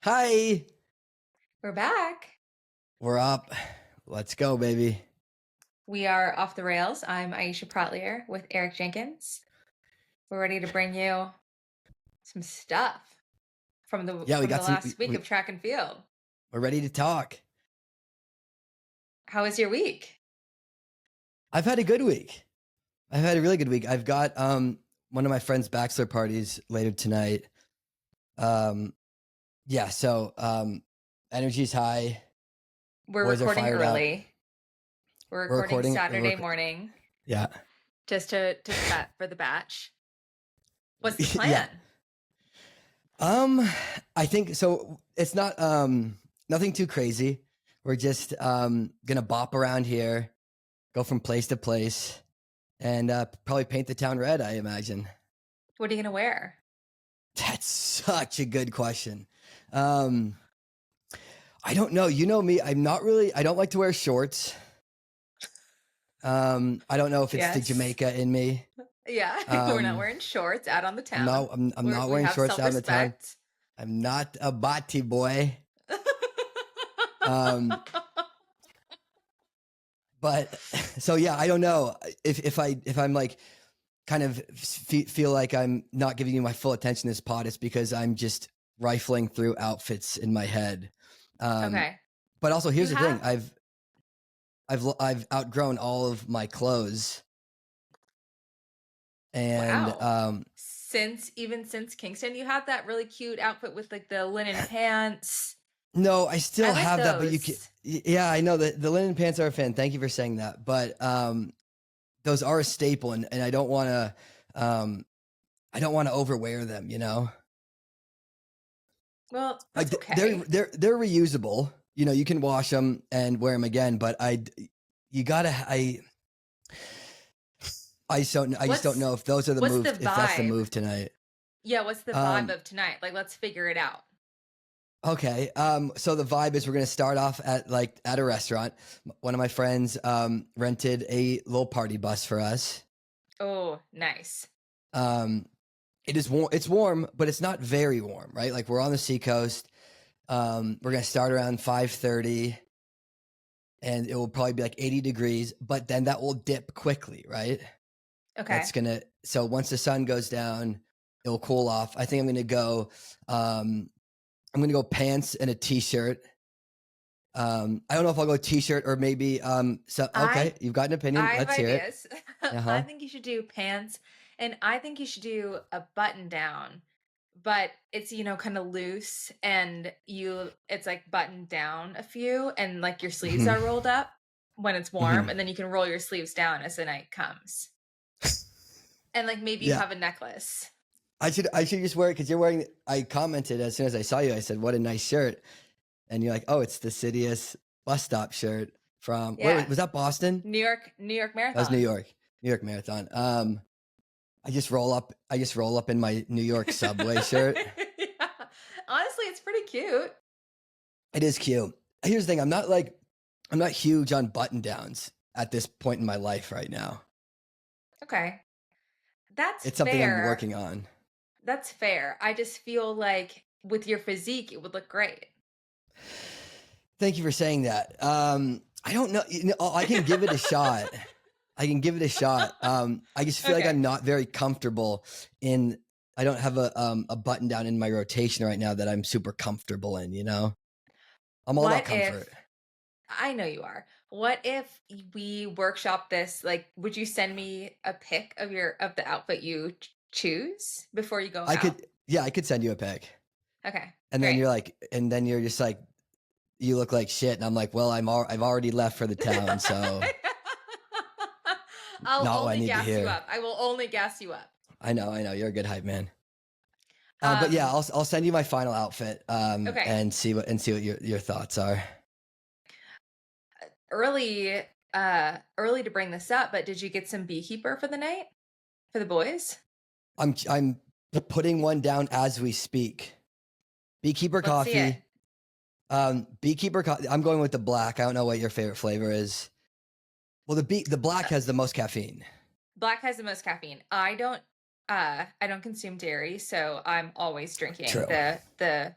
Hi, We're back. we're up. Let's go, baby. We are off the rails. I'm Aisha Protlier with Eric Jenkins. We're ready to bring you some stuff from the Yeah, we from got the some. last week of track and field. We're ready to talk. How was your week? I've had a good week. I've had a really good week. I've got one of my friend's bachelor parties later tonight. Yeah, so energy's high. We're Boys are recording fired up. early. We're We're recording recording. Saturday morning Yeah. just to prep for the batch. What's the Yeah. plan? I think so. It's not nothing too crazy. We're just gonna bop around here, go from place to place, and probably paint the town red, I imagine. What are you gonna wear? That's such a good question. I don't know. You know me. I don't like to wear shorts. I don't know if it's the Yes. Jamaica in me. Yeah, we're not wearing shorts out on the town. I'm not wearing shorts out on the town. I'm not a bati boy. But so yeah, I don't know if I'm like kind of feel like I'm not giving you my full attention this pod. It's because I'm just rifling through outfits in my head. Okay. But also, here's the thing: I've outgrown all of my clothes, and Wow. Since Kingston, you had that really cute outfit with like the linen pants. No, I still like have that, but you those. can. Yeah, I know that the linen pants are a fan. Thank you for saying that, but those are a staple, and I don't want to. I don't want to overwear them. You know, Well, like that's okay. they're reusable. You know, you can wash them and wear them again, but you gotta. I just don't know if those are the What's moves. the If that's the vibe? move tonight. Yeah, what's the vibe of tonight? Like, let's figure it out. Okay. So the vibe is we're gonna start off at a restaurant. One of my friends rented a little party bus for us. Oh, nice. It is warm. It's warm, but it's not very warm, right? Like we're on the seacoast. We're gonna start around 5:30, and it will probably be like 80 degrees, but then that will dip quickly, right? Okay. So once the sun goes down, it will cool off. I think I'm gonna go pants and a t-shirt. I don't know if I'll go t-shirt or maybe okay, you've got an opinion. I have Let's hear it. ideas. I Uh-huh. think you should do pants, and I think you should do a button down, but it's kind of loose, and it's like buttoned down a few, and like your sleeves Mhm. are rolled up when it's warm, Mhm. and then you can roll your sleeves down as the night comes. And like maybe you Yeah. have a necklace. I should just wear it because you're wearing. I commented as soon as I saw you. I said, "What a nice shirt," and you're like, "Oh, it's the CITIUS bus stop shirt from where Yeah. was that? Boston? New York That was New Marathon. York, New York Marathon." I just roll up. I just roll up in my New York subway shirt. Yeah. Honestly, it's pretty cute. It is cute. Here's the thing: I'm not huge on button downs at this point in my life right now. Okay. That's It's something I'm fair. working on. That's fair. I just feel like with your physique, it would look great. Thank you for saying that. I don't know. I can give it a shot. I can give it a shot. I just feel like Okay. I'm not very comfortable in. I don't have a button down in my rotation right now that I'm super comfortable in. You know, I'm all about What comfort. if I know you are. What if we workshop this? Like, would you send me a pic of the outfit you choose before you go out? Yeah, I could send you a pic, Okay. and then Great. you're just like, you look like shit, and I'm like, well, I've already left for the town, so I'll not what I only need to gas you hear. up. I will only gas you up. I know, you're a good hype man. But yeah, Um, I'll send you my final outfit, okay. and see what your thoughts are. Early early to bring this up, but did you get some BeeKeeper for the night? For the boys? I'm putting one down as we speak. BeeKeeper Let's see it. coffee. BeeKeeper coffee. I'm going with the black. I don't know what your favorite flavor is. Well, the black has the most caffeine. Black has the most caffeine. I don't consume dairy, so I'm always drinking True. the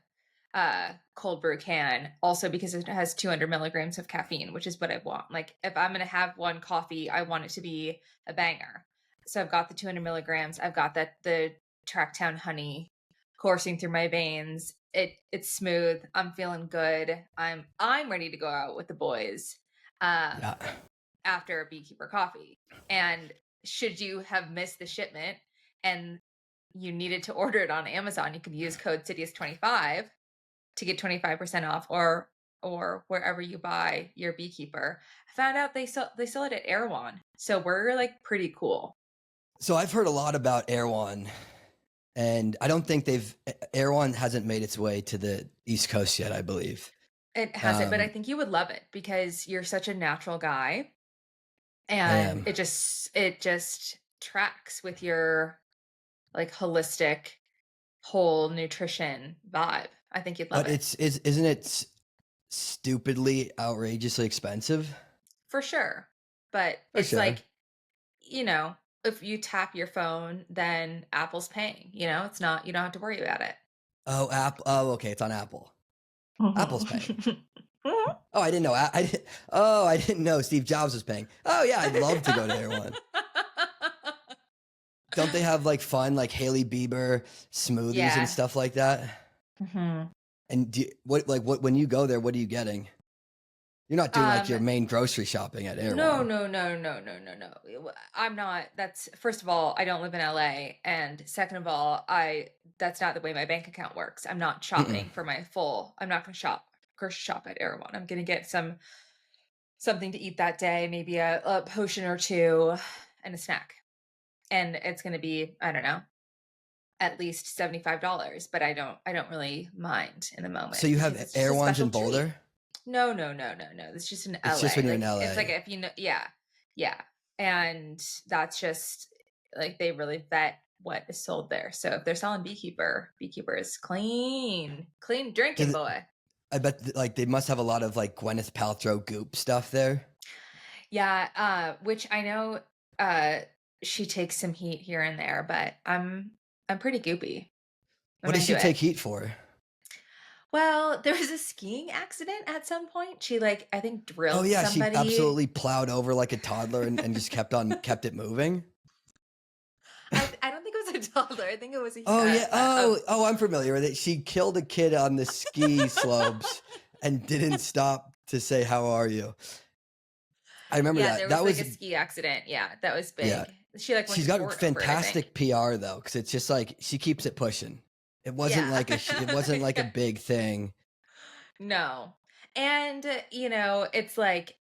cold brew can, also because it has 200 milligrams of caffeine, which is what I want. Like if I'm going to have one coffee, I want it to be a banger. So I've got the 200 milligrams. I've got the Tracktown honey coursing through my veins. It's smooth. I'm feeling good. I'm ready to go out with the boys Yeah. after a BeeKeeper coffee. And should you have missed the shipment and you needed to order it on Amazon, you could use code CITIUS25 to get 25% off, or wherever you buy your BeeKeeper. I found out they sell it at Erewhon. So we're like pretty cool. So I've heard a lot about Erewhon, and I don't think Erewhon hasn't made its way to the East Coast yet, I believe. It hasn't, but I think you would love it because you're such a natural guy, and am. it just tracks with your like holistic whole nutrition vibe. I think you'd love But it. isn't it stupidly outrageously expensive? For sure. But For it's sure. like, if you tap your phone, then Apple's paying. It's not, you don't have to worry about it. Oh, Apple. Oh, okay. It's on Apple. Apple's paying. Oh, I didn't know. I didn't know Steve Jobs was paying. Oh, yeah. I'd love to go to Erewhon. Don't they have like fun, like Hailey Bieber smoothies Yeah. and stuff like that? Mm-hmm. And when you go there, what are you getting? You're not doing like your main grocery shopping at Erewhon. No. I'm not. That's, first of all, I don't live in LA, and second of all, that's not the way my bank account works. I'm not shopping for my full. I'm not going to grocery shop at Erewhon. I'm going to get something to eat that day, maybe a potion or two and a snack. And it's going to be, I don't know, at least $75, but I don't really mind in the moment. So you have Erewhons in Boulder? Treat. No. It's just in LA. It's just when you're in LA. It's like, if you know, yeah. And that's just like, they really vet what is sold there. So if they're selling BeeKeeper is clean drinking, boy. I bet like they must have a lot of like Gwyneth Paltrow goop stuff there. Yeah, which I know she takes some heat here and there, but I'm pretty goopy. What does she take heat for? Well, there was a skiing accident at some point. She I think drilled somebody. She absolutely plowed over like a toddler and just kept it moving. I don't think it was a toddler. I think it was a I'm familiar with it. She killed a kid on the ski slopes and didn't stop to say, "How are you?" I remember that. There was a ski accident. Yeah, that was big. Yeah. She's got fantastic PR though, because it's just like she keeps it pushing. It wasn't like a big thing. No. And it's like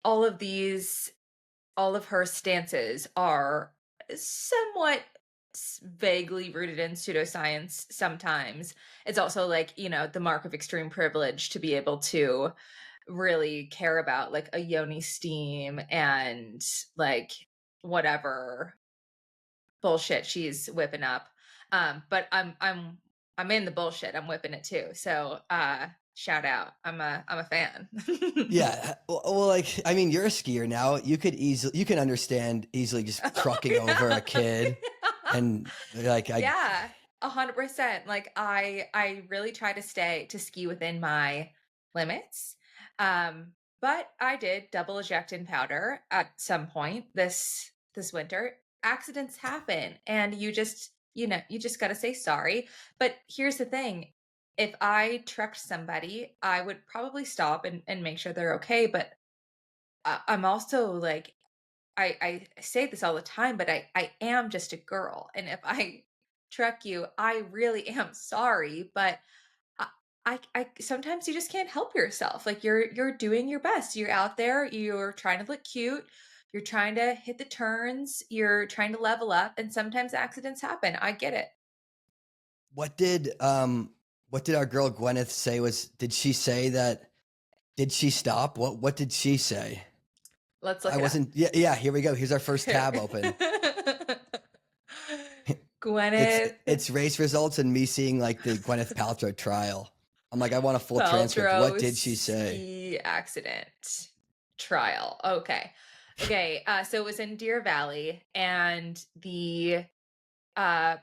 all of her stances are somewhat vaguely rooted in pseudoscience sometimes. It's also like, the mark of extreme privilege to be able to really care about like a yoni steam and like whatever bullshit she's whipping up. But I'm in the bullshit. I'm whipping it too. So shout out. I'm a fan. Yeah. Well, like, I mean, you're a skier now. You can understand easily just trucking over a kid. And like, 100%. Like I really try to ski within my limits. But I did double eject in powder at some point this winter. Accidents happen, and you just got to say sorry. But here's the thing. If I trucked somebody, I would probably stop and make sure they're okay. But I'm also like, I say this all the time, but I am just a girl. And if I truck you, I really am sorry. But I sometimes you just can't help yourself. Like you're doing your best. You're out there, you're trying to look cute. You're trying to hit the turns. You're trying to level up, and sometimes accidents happen. I get it. What did our girl Gwyneth say? Did she say that? Did she stop? What did she say? Let's look. Yeah. Here we go. Here's our first tab open. Gwyneth. It's race results and me seeing like the Gwyneth Paltrow trial. I'm like, I want a full transcript. What did she say? Ski accident trial. Okay. So it was in Deer Valley, and the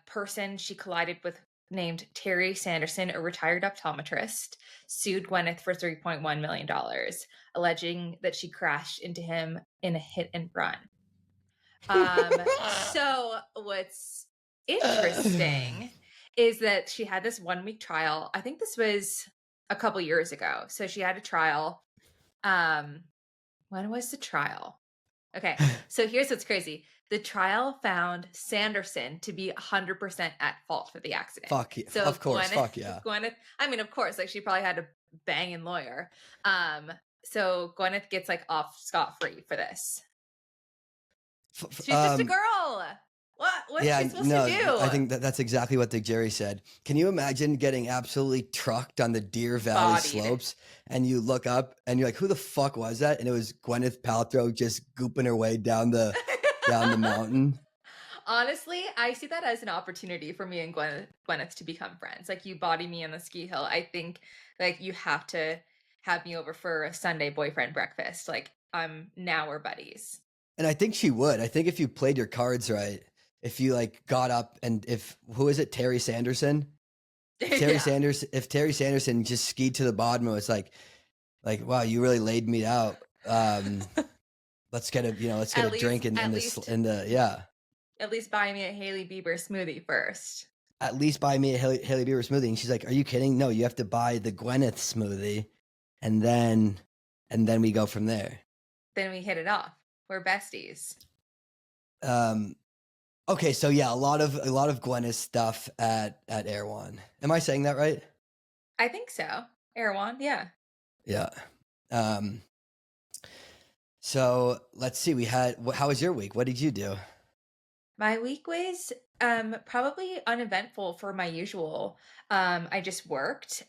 person she collided with named Terry Sanderson, a retired optometrist, sued Gwyneth for $3.1 million, alleging that she crashed into him in a hit and run. So what's interesting is that she had this 1-week trial. I think this was a couple years ago. So she had a trial. When was the trial? Okay, so here's what's crazy. The trial found Sanderson to be 100% at fault for the accident. Fuck yeah. So Of course. Gwyneth, Fuck yeah. Gwyneth, I mean, of course, like she probably had a banging lawyer. So Gwyneth gets like off scot-free for this. She's just a girl. What's she supposed to do? I think that's exactly what the jury said. Can you imagine getting absolutely trucked on the Deer Valley slopes and you look up and you're like, who the fuck was that? And it was Gwyneth Paltrow just gooping her way down the mountain. Honestly, I see that as an opportunity for me and Gwyneth to become friends. Like, you body me on the ski hill. I think like you have to have me over for a Sunday boyfriend breakfast. Like, now we're buddies. And I think she would. I think if you played your cards right, if you like got up and who is it? Terry Sanderson? If Terry Sanderson just skied to the bottom, it was like, wow, you really laid me out. Let's get a drink in the. At least buy me a Hailey Bieber smoothie first. At least buy me a Hailey Bieber smoothie. And she's like, are you kidding? No, you have to buy the Gwyneth smoothie. And then we go from there. Then we hit it off. We're besties. Okay, so yeah, a lot of Gwyneth stuff at Erewhon. Am I saying that right? I think so. Erewhon, yeah. Yeah. So let's see. How was your week? What did you do? My week was probably uneventful for my usual. I just worked.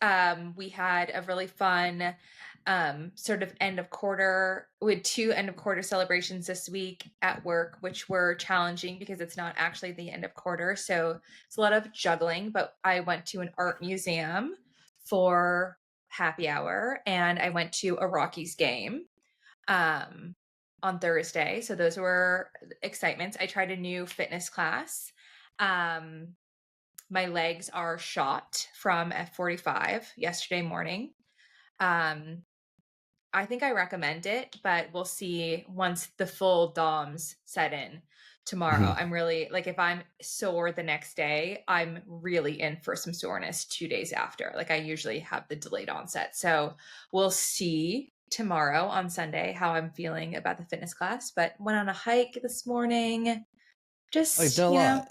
We had a really fun sort of end of quarter. We had 2 end of quarter celebrations this week at work, which were challenging because it's not actually the end of quarter. So it's a lot of juggling, but I went to an art museum for happy hour and I went to a Rockies game on Thursday. So those were excitements. I tried a new fitness class. My legs are shot from F45 yesterday morning. I think I recommend it, but we'll see once the full DOMS set in tomorrow. I'm really like, if I'm sore the next day, I'm really in for some soreness 2 days after. Like, I usually have the delayed onset. So we'll see tomorrow on Sunday how I'm feeling about the fitness class. But went on a hike this morning. Just you've done a lot.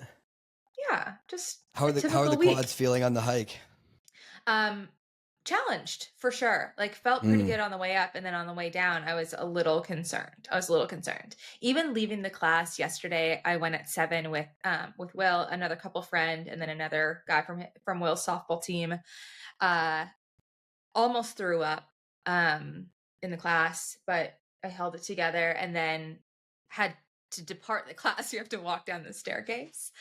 Yeah, just how are the quads feeling on the hike? Challenged for sure. Like, felt pretty good on the way up, and then on the way down I was a little concerned. Even leaving the class yesterday, I went at 7 with Will, another couple friend, and then another guy from Will's softball team. Almost threw up in the class, but I held it together and then had to depart the class. You have to walk down the staircase,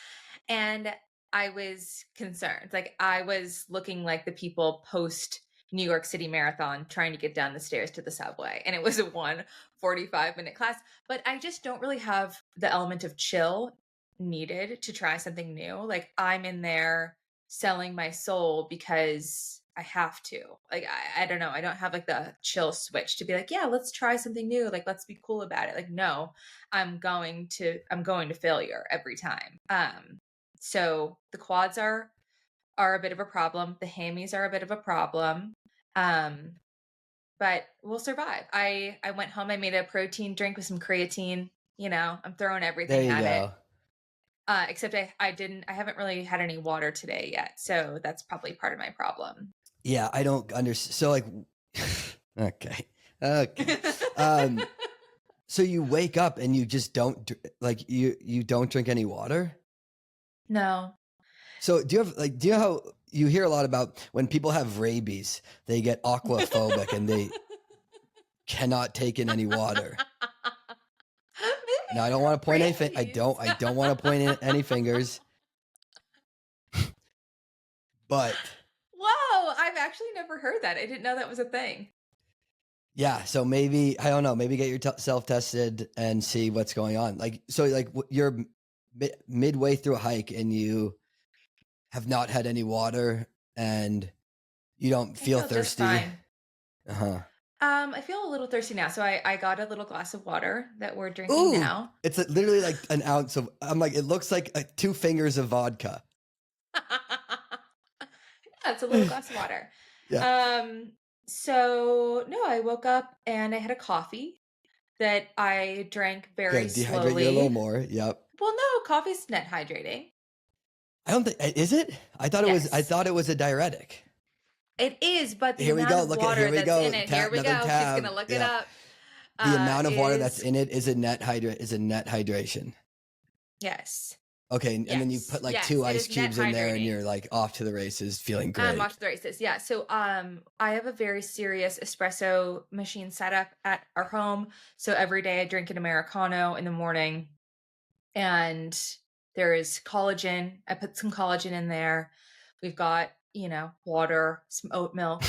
and I was concerned. Like, I was looking like the people post New York City Marathon trying to get down the stairs to the subway. And it was a 45-minute class. But I just don't really have the element of chill needed to try something new. Like, I'm in there selling my soul because I have to. Like, I don't know. I don't have like the chill switch to be like, yeah, let's try something new. Like, let's be cool about it. Like, no, I'm going to failure every time. So the quads are a bit of a problem. The hammies are a bit of a problem. But we'll survive. I went home, I made a protein drink with some creatine. I'm throwing everything at it. Except I haven't really had any water today yet. So that's probably part of my problem. Yeah, I don't understand. So like, okay. So you wake up and you just don't you don't drink any water? No. So do you know how you hear a lot about when people have rabies, they get aquaphobic and they cannot take in any water. Now I don't want to point any I don't want to point any fingers. But whoa, I've actually never heard that. I didn't know that was a thing. Yeah, so maybe I don't know, maybe get yourself tested and see what's going on. Like, so like you're midway through a hike and you have not had any water and you don't I feel feel just thirsty. fine. Uh-huh. I feel a little thirsty now, so I got a little glass of water that we're drinking Ooh, now. it's literally like an ounce of, I'm like, it looks like 2 fingers of vodka. Yeah, it's a little glass of water. Yeah. Um, so no, I woke up and I had a coffee that I drank very Good. Dehydrate you a little slowly. more. Yep. Well, no, coffee's net hydrating. I don't think, is it? I Yes, thought it was a diuretic. it is, but the Here we amount go. of Look at, here water we that's go. in it, here Tab, we another go. She's gonna tab. look it Yeah. up. The amount of water that's Is in it is a net hydration. yes, Okay. And then you yes, put like yes. 2 It ice is net cubes in there and hydrating. you're like off to the races feeling great. Watch the races. Yeah. So I have a very serious espresso machine set up at our home. So every day I drink an Americano in the morning and there is collagen. I put some collagen in there. We've got, water, some oat milk,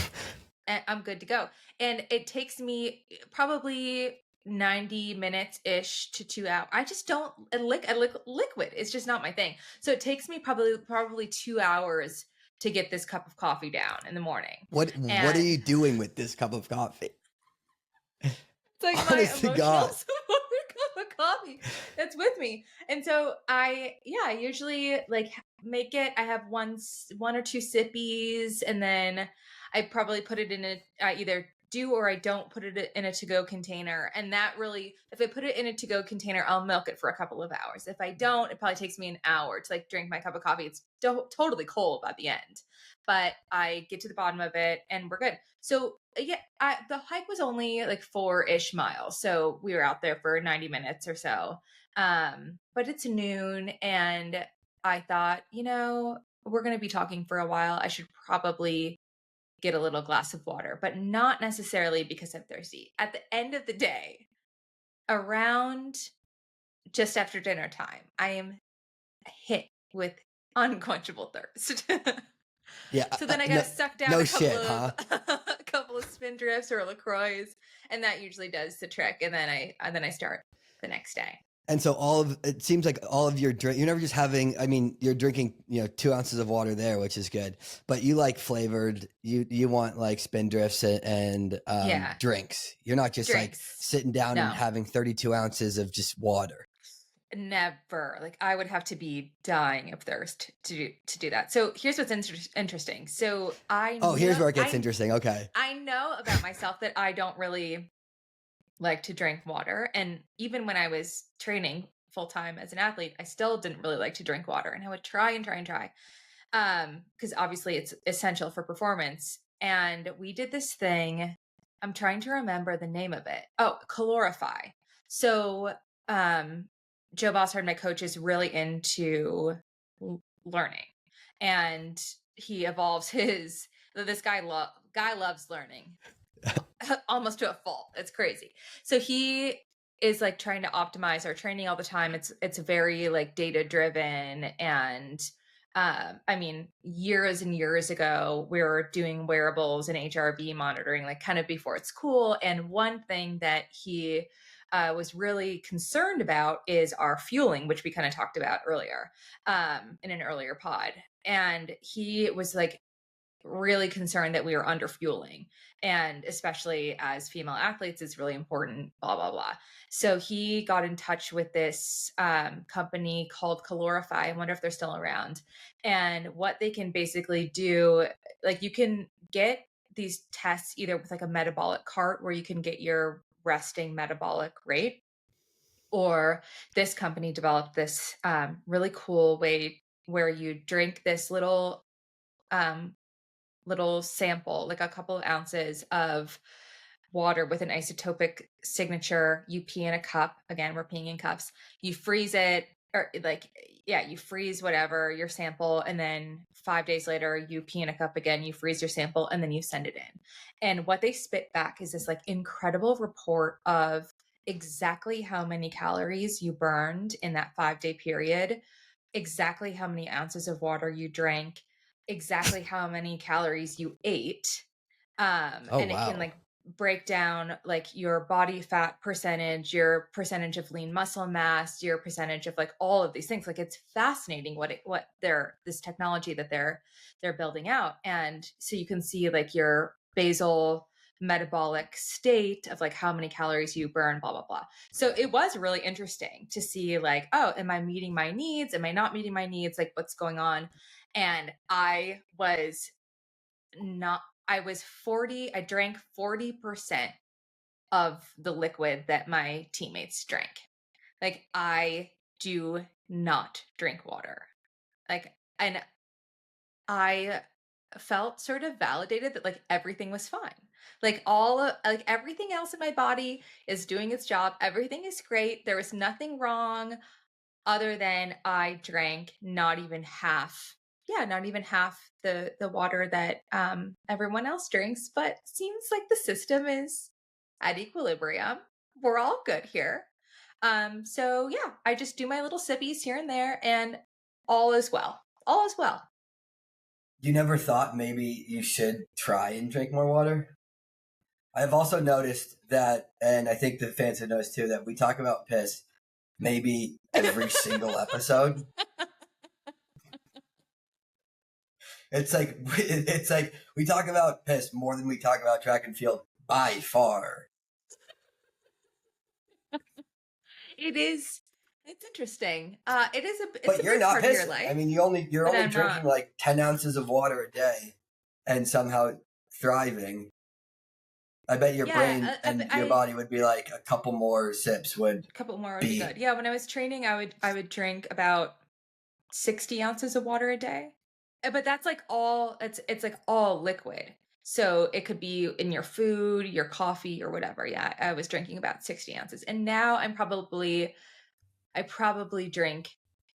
and I'm good to go. And it takes me probably 90 minutes ish to 2 hours. I just don't liquid. It's just not my thing. So it takes me probably 2 hours to get this cup of coffee down in the morning. What are And you doing with this cup of coffee? it's like my Honest to emotional God. support cup of coffee that's with me. And so I usually like make it. I have one or two sippies, and then I probably put it in I either do or I don't put it in a to-go container. And that really, if I put it in a to-go container, I'll milk it for a couple of hours. If I don't, it probably takes me an hour to like drink my cup of coffee. It's totally cold by the end, but I get to the bottom of it and we're good. So yeah, the hike was only like 4-ish miles. So we were out there for 90 minutes or so. But it's noon and I thought, we're going to be talking for a while. I should probably get a little glass of water, but not necessarily because I'm thirsty. At the end of the day, around just after dinner time, I am hit with unquenchable thirst. Yeah. So then I No, got to suck down no a couple shit, of huh? a couple of Spindrifts or LaCroix, and that usually does the trick. And then I start the next day. And so it seems like all of your drink, you're never just having, I mean, you're drinking, 2 ounces of water there, which is good, but you like flavored, you want like Spindrifts and Yeah, drinks. You're not just like drinks. sitting down and No, having 32 ounces of just water. never. Like I would have to be dying of thirst to do that. So here's what's interesting. So Oh, here's where it gets interesting. Okay. I know about myself that I don't really like to drink water. And even when I was training full time as an athlete, I still didn't really like to drink water. And I would try and try and try. Because obviously it's essential for performance. And we did this thing. I'm trying to remember the name of it. Oh, Calorify. So Joe Bossard, my coach, is really into learning. And he evolves this guy loves learning almost to a fault. It's crazy. So he is like trying to optimize our training all the time. It's very like data driven. And I mean, years and years ago, we were doing wearables and HRV monitoring, like kind of before it's cool. And one thing that he was really concerned about is our fueling, which we kind of talked about earlier in an earlier pod. And he was like really concerned that we were under fueling, and especially as female athletes, it's really important, blah blah blah. So he got in touch with this company called Calorify. I wonder if they're still around. And what they can basically do, like you can get these tests either with like a metabolic cart where you can get your resting metabolic rate, or this company developed this really cool way where you drink this um, little sample, like a couple of ounces of water with an isotopic signature. You pee in a cup. Again, we're peeing in cups. You freeze it, or like, yeah, you freeze whatever your sample. And then 5 days later, you pee in a cup again, you freeze your sample, and then you send it in. And what they spit back is this like incredible report of exactly how many calories you burned in that 5-day period, exactly how many ounces of water you drank, exactly how many calories you ate. Oh, And it can wow. like break down like your body fat percentage, your percentage of lean muscle mass, your percentage of like all of these things. Like it's fascinating what they're this technology that they're building out. And so you can see like your basal metabolic state of like how many calories you burn, blah blah blah. So it was really interesting to see like, oh, am I meeting my needs? Am I not meeting my needs? Like what's going on? And not I drank 40% of the liquid that my teammates drank. Like I do not drink water. Like, and I felt sort of validated that like everything was fine. Like everything else in my body is doing its job. Everything is great. There was nothing wrong other than I drank not even half. Yeah, not even half the water that everyone else drinks, but seems like the system is at equilibrium. We're all good here. So yeah, I just do my little sippies here and there, and all is well. All is well. You never thought maybe you should try and drink more water? I've also noticed that, and I think the fans have noticed too, that we talk about piss maybe every single episode. It's like we talk about piss more than we talk about track and field by far. It is. It's interesting. It's But a you're big not part of your pissing. life. I mean, you're only But I'm drinking not. like 10 ounces of water a day, and somehow thriving. I bet your brain Yeah, and your body would be like a couple more sips would a couple more would be be. good. Yeah, when I was training, I would drink about 60 ounces of water a day. But that's like all it's like all liquid. So it could be in your food, your coffee, or whatever. Yeah, I was drinking about 60 ounces. And now I probably drink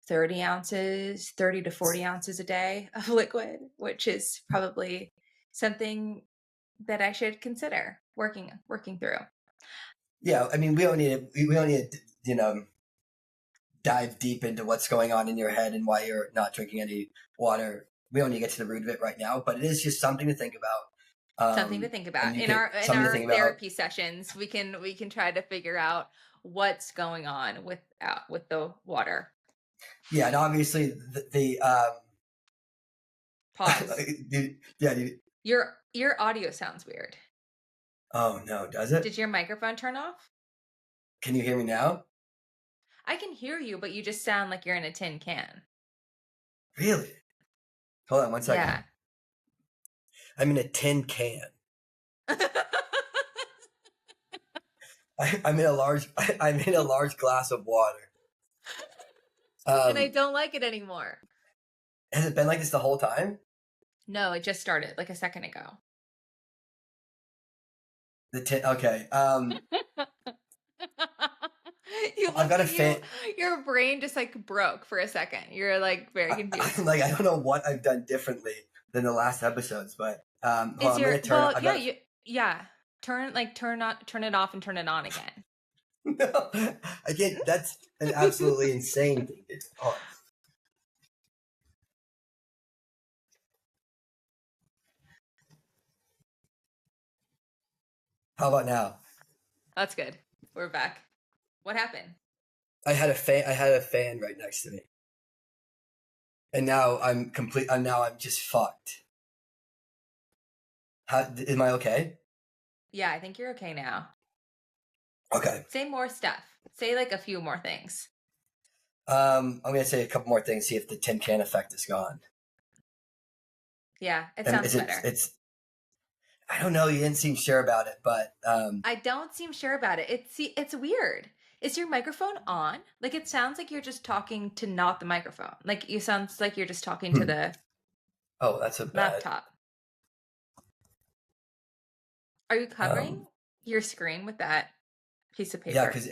30 ounces, 30 to 40 ounces a day of liquid, which is probably something that I should consider working through. Yeah, I mean, we don't need to, dive deep into what's going on in your head and why you're not drinking any water. We don't need to get to the root of it right now, but it is just something to think about. Something to think And about you in could something to our think about. therapy sessions. We can try to figure out what's going on with the water. Yeah, and obviously the Pause. yeah. Your audio sounds weird. Oh no, does it? Did your microphone turn off? Can you hear me now? I can hear you, but you just sound like you're in a tin can. Really? Hold on one second. Yeah. I'm in a tin can. I'm in a large. I'm in a large glass of water. And I don't like it anymore. Has it been like this the whole time? No, it just started like a second ago. The tin. Okay. I've got a fan. Your brain just like broke for a second. You're like very confused. I don't know what I've done differently than the last episodes, but hold on, I'm gonna turn. Yeah. Turn it off and turn it on again. No, I can't. That's an absolutely insane thing to do. Hold on. How about now? That's good. We're back. What happened? I had a fan right next to me, and now I'm complete. Now I'm just fucked. Am I okay? Yeah, I think you're okay now. Okay. Say more stuff. Say like a few more things. I'm gonna say a couple more things. See if the tin can effect is gone. Yeah, it sounds better. I don't know. You didn't seem sure about it, but I don't seem sure about it. It's weird. Is your microphone on? Like it sounds like you're just talking to not the microphone. Like you sounds like you're just talking to the oh, that's a bad laptop. Are you covering your screen with that piece of paper? Yeah, because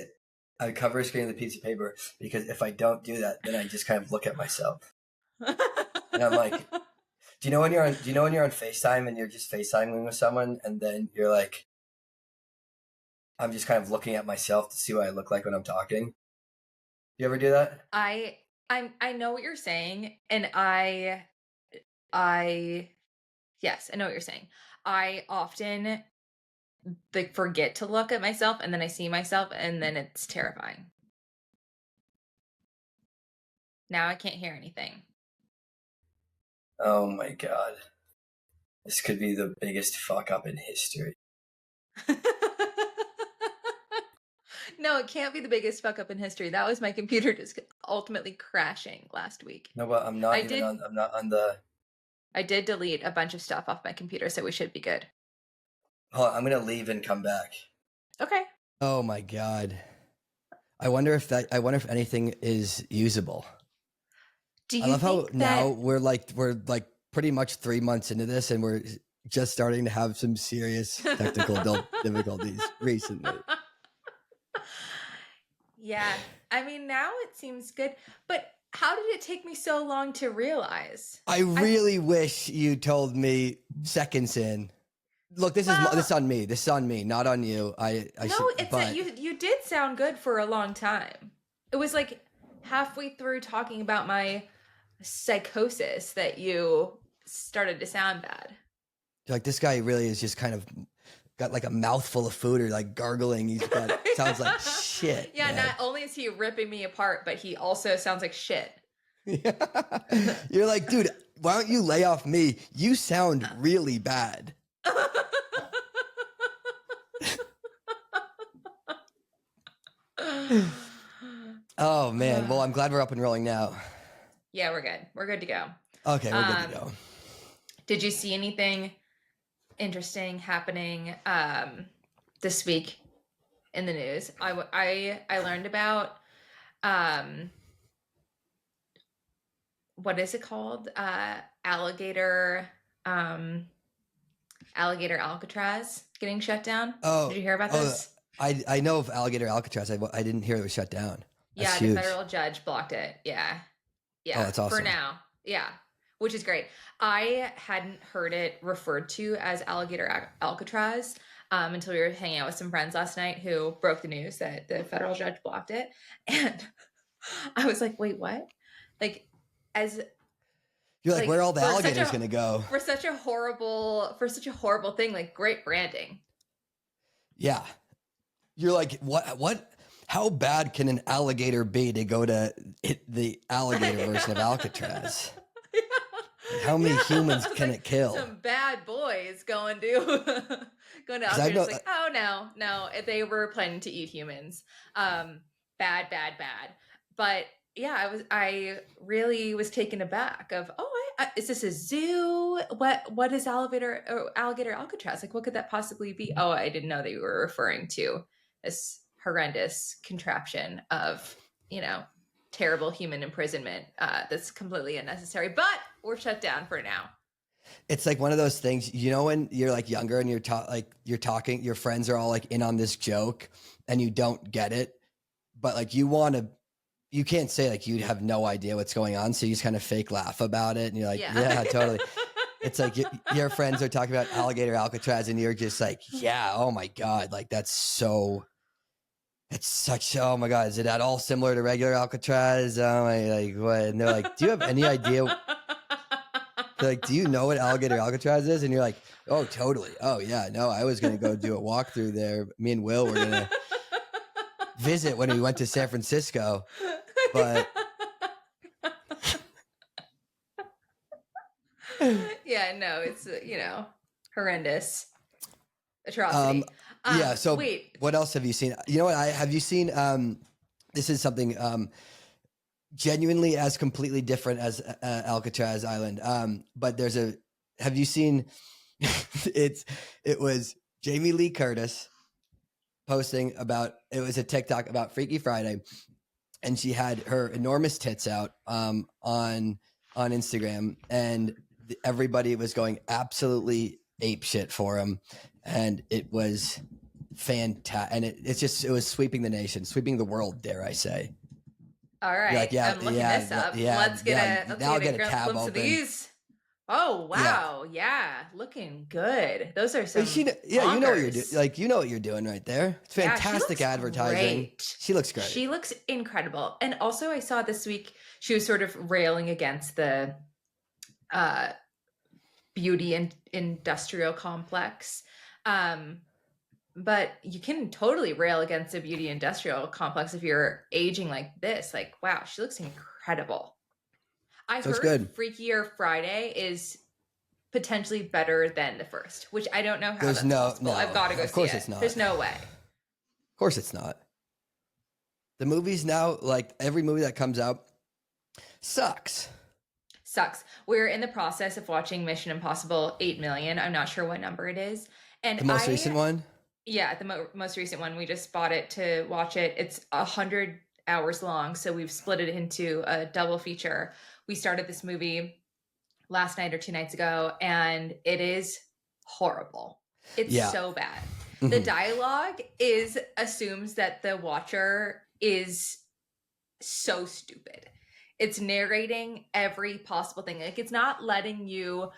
I cover a screen with a piece of paper because if I don't do that, then I just kind of look at myself. And I'm like, do you know when you're on FaceTime and you're just FaceTiming with someone and then you're like, I'm just kind of looking at myself to see what I look like when I'm talking? You ever do that? I know what you're saying, and yes, I know what you're saying. I often like forget to look at myself, and then I see myself, and then it's terrifying. Now I can't hear anything. Oh my God. This could be the biggest fuck up in history. No, it can't be the biggest fuck up in history. That was my computer just ultimately crashing last week. No, but I'm not I'm not on the. I did delete a bunch of stuff off my computer, so we should be good. Hold on, I'm gonna leave and come back. Okay. Oh my God. I wonder if anything is usable. Do you I love how think now that we're like pretty much 3 months into this, and we're just starting to have some serious technical difficulties recently. Yeah. I mean, now it seems good, but how did it take me so long to realize? I really wish you told me seconds in. Look, this is on me. This is on me, not on you. You did sound good for a long time. It was like halfway through talking about my psychosis that you started to sound bad. Like, this guy really is just kind of got like a mouthful of food or like gargling. He's got sounds like shit. Yeah, man. not only is he ripping me apart, but he also sounds like shit. Yeah. You're like, dude, why don't you lay off me? You sound really bad. Oh man. Well, I'm glad we're up and rolling now. Yeah, we're good. We're good to go. Okay, we're good to go. Did you see anything interesting happening this week in the news? I learned about what is it called? Alligator Alcatraz getting shut down. Oh, did you hear about this? I know of Alligator Alcatraz. I didn't hear it was shut down. That's The huge. federal judge blocked it. Yeah. Oh, that's awesome. For now. Yeah. Which is great. I hadn't heard it referred to as Alligator Alcatraz until we were hanging out with some friends last night who broke the news that the federal judge blocked it. And I was like, wait, what? Like, as you're like where are all the alligators going to go? For such a horrible thing, like great branding. Yeah. You're like, what? How bad can an alligator be to go to the alligator version of Alcatraz? Yeah. How many humans can it kill? Some bad boys going to Alcatraz. Like, oh no, they were planning to eat humans. Bad. But yeah, I really was taken aback of, is this a zoo? What is Alligator Alcatraz? Like, what could that possibly be? Oh, I didn't know that you were referring to this horrendous contraption of, terrible human imprisonment that's completely unnecessary. But we're shut down for now. It's like one of those things, when you're like younger and you're talking, your friends are all like in on this joke and you don't get it, but like you can't say like you have no idea what's going on, so you just kind of fake laugh about it and you're like, yeah totally. It's like your friends are talking about Alligator Alcatraz and you're just like, yeah, oh my God, like it's such, oh my God, is it at all similar to regular Alcatraz? Oh my, like what? And they're like, do you have any idea? They're like, do you know what Alligator Alcatraz is? And you're like, oh, totally. Oh yeah, no, I was going to go do a walkthrough there. Me and Will were going to visit when we went to San Francisco, but yeah, no, it's horrendous atrocity. Yeah. So wait, what else have you seen? You know what? Have you seen? This is something genuinely as completely different as Alcatraz Island. But have you seen? It was Jamie Lee Curtis posting about. It was a TikTok about Freaky Friday, and she had her enormous tits out on Instagram, and everybody was going absolutely ape shit for him, and it was fantastic. And it was sweeping the nation, sweeping the world, dare I say. All right, like, I'm looking this up. Let's get a glimpse of these. Oh wow, yeah, looking good. Those are some. You know what you're doing. Like, you know what you're doing right there. It's fantastic advertising. Great. She looks great. She looks incredible. And also, I saw this week she was sort of railing against the beauty and industrial complex. but you can totally rail against the beauty industrial complex if you're aging like this. Like, wow, she looks incredible. I So it's heard good. Freakier Friday is potentially better than the first, which I don't know how There's that's possible. no. I've got to go Of see course it. it's not. There's no way. Of course it's not. The movies now, like every movie that comes out, sucks. Sucks. We're in the process of watching Mission Impossible 8 million. I'm not sure what number it is. And The most recent one? Yeah, the most recent one. We just bought it to watch it. It's 100 hours long, so we've split it into a double feature. We started this movie last night or 2 nights ago, and it is horrible. It's so bad. The dialogue assumes that the watcher is so stupid. It's narrating every possible thing. Like, it's not letting you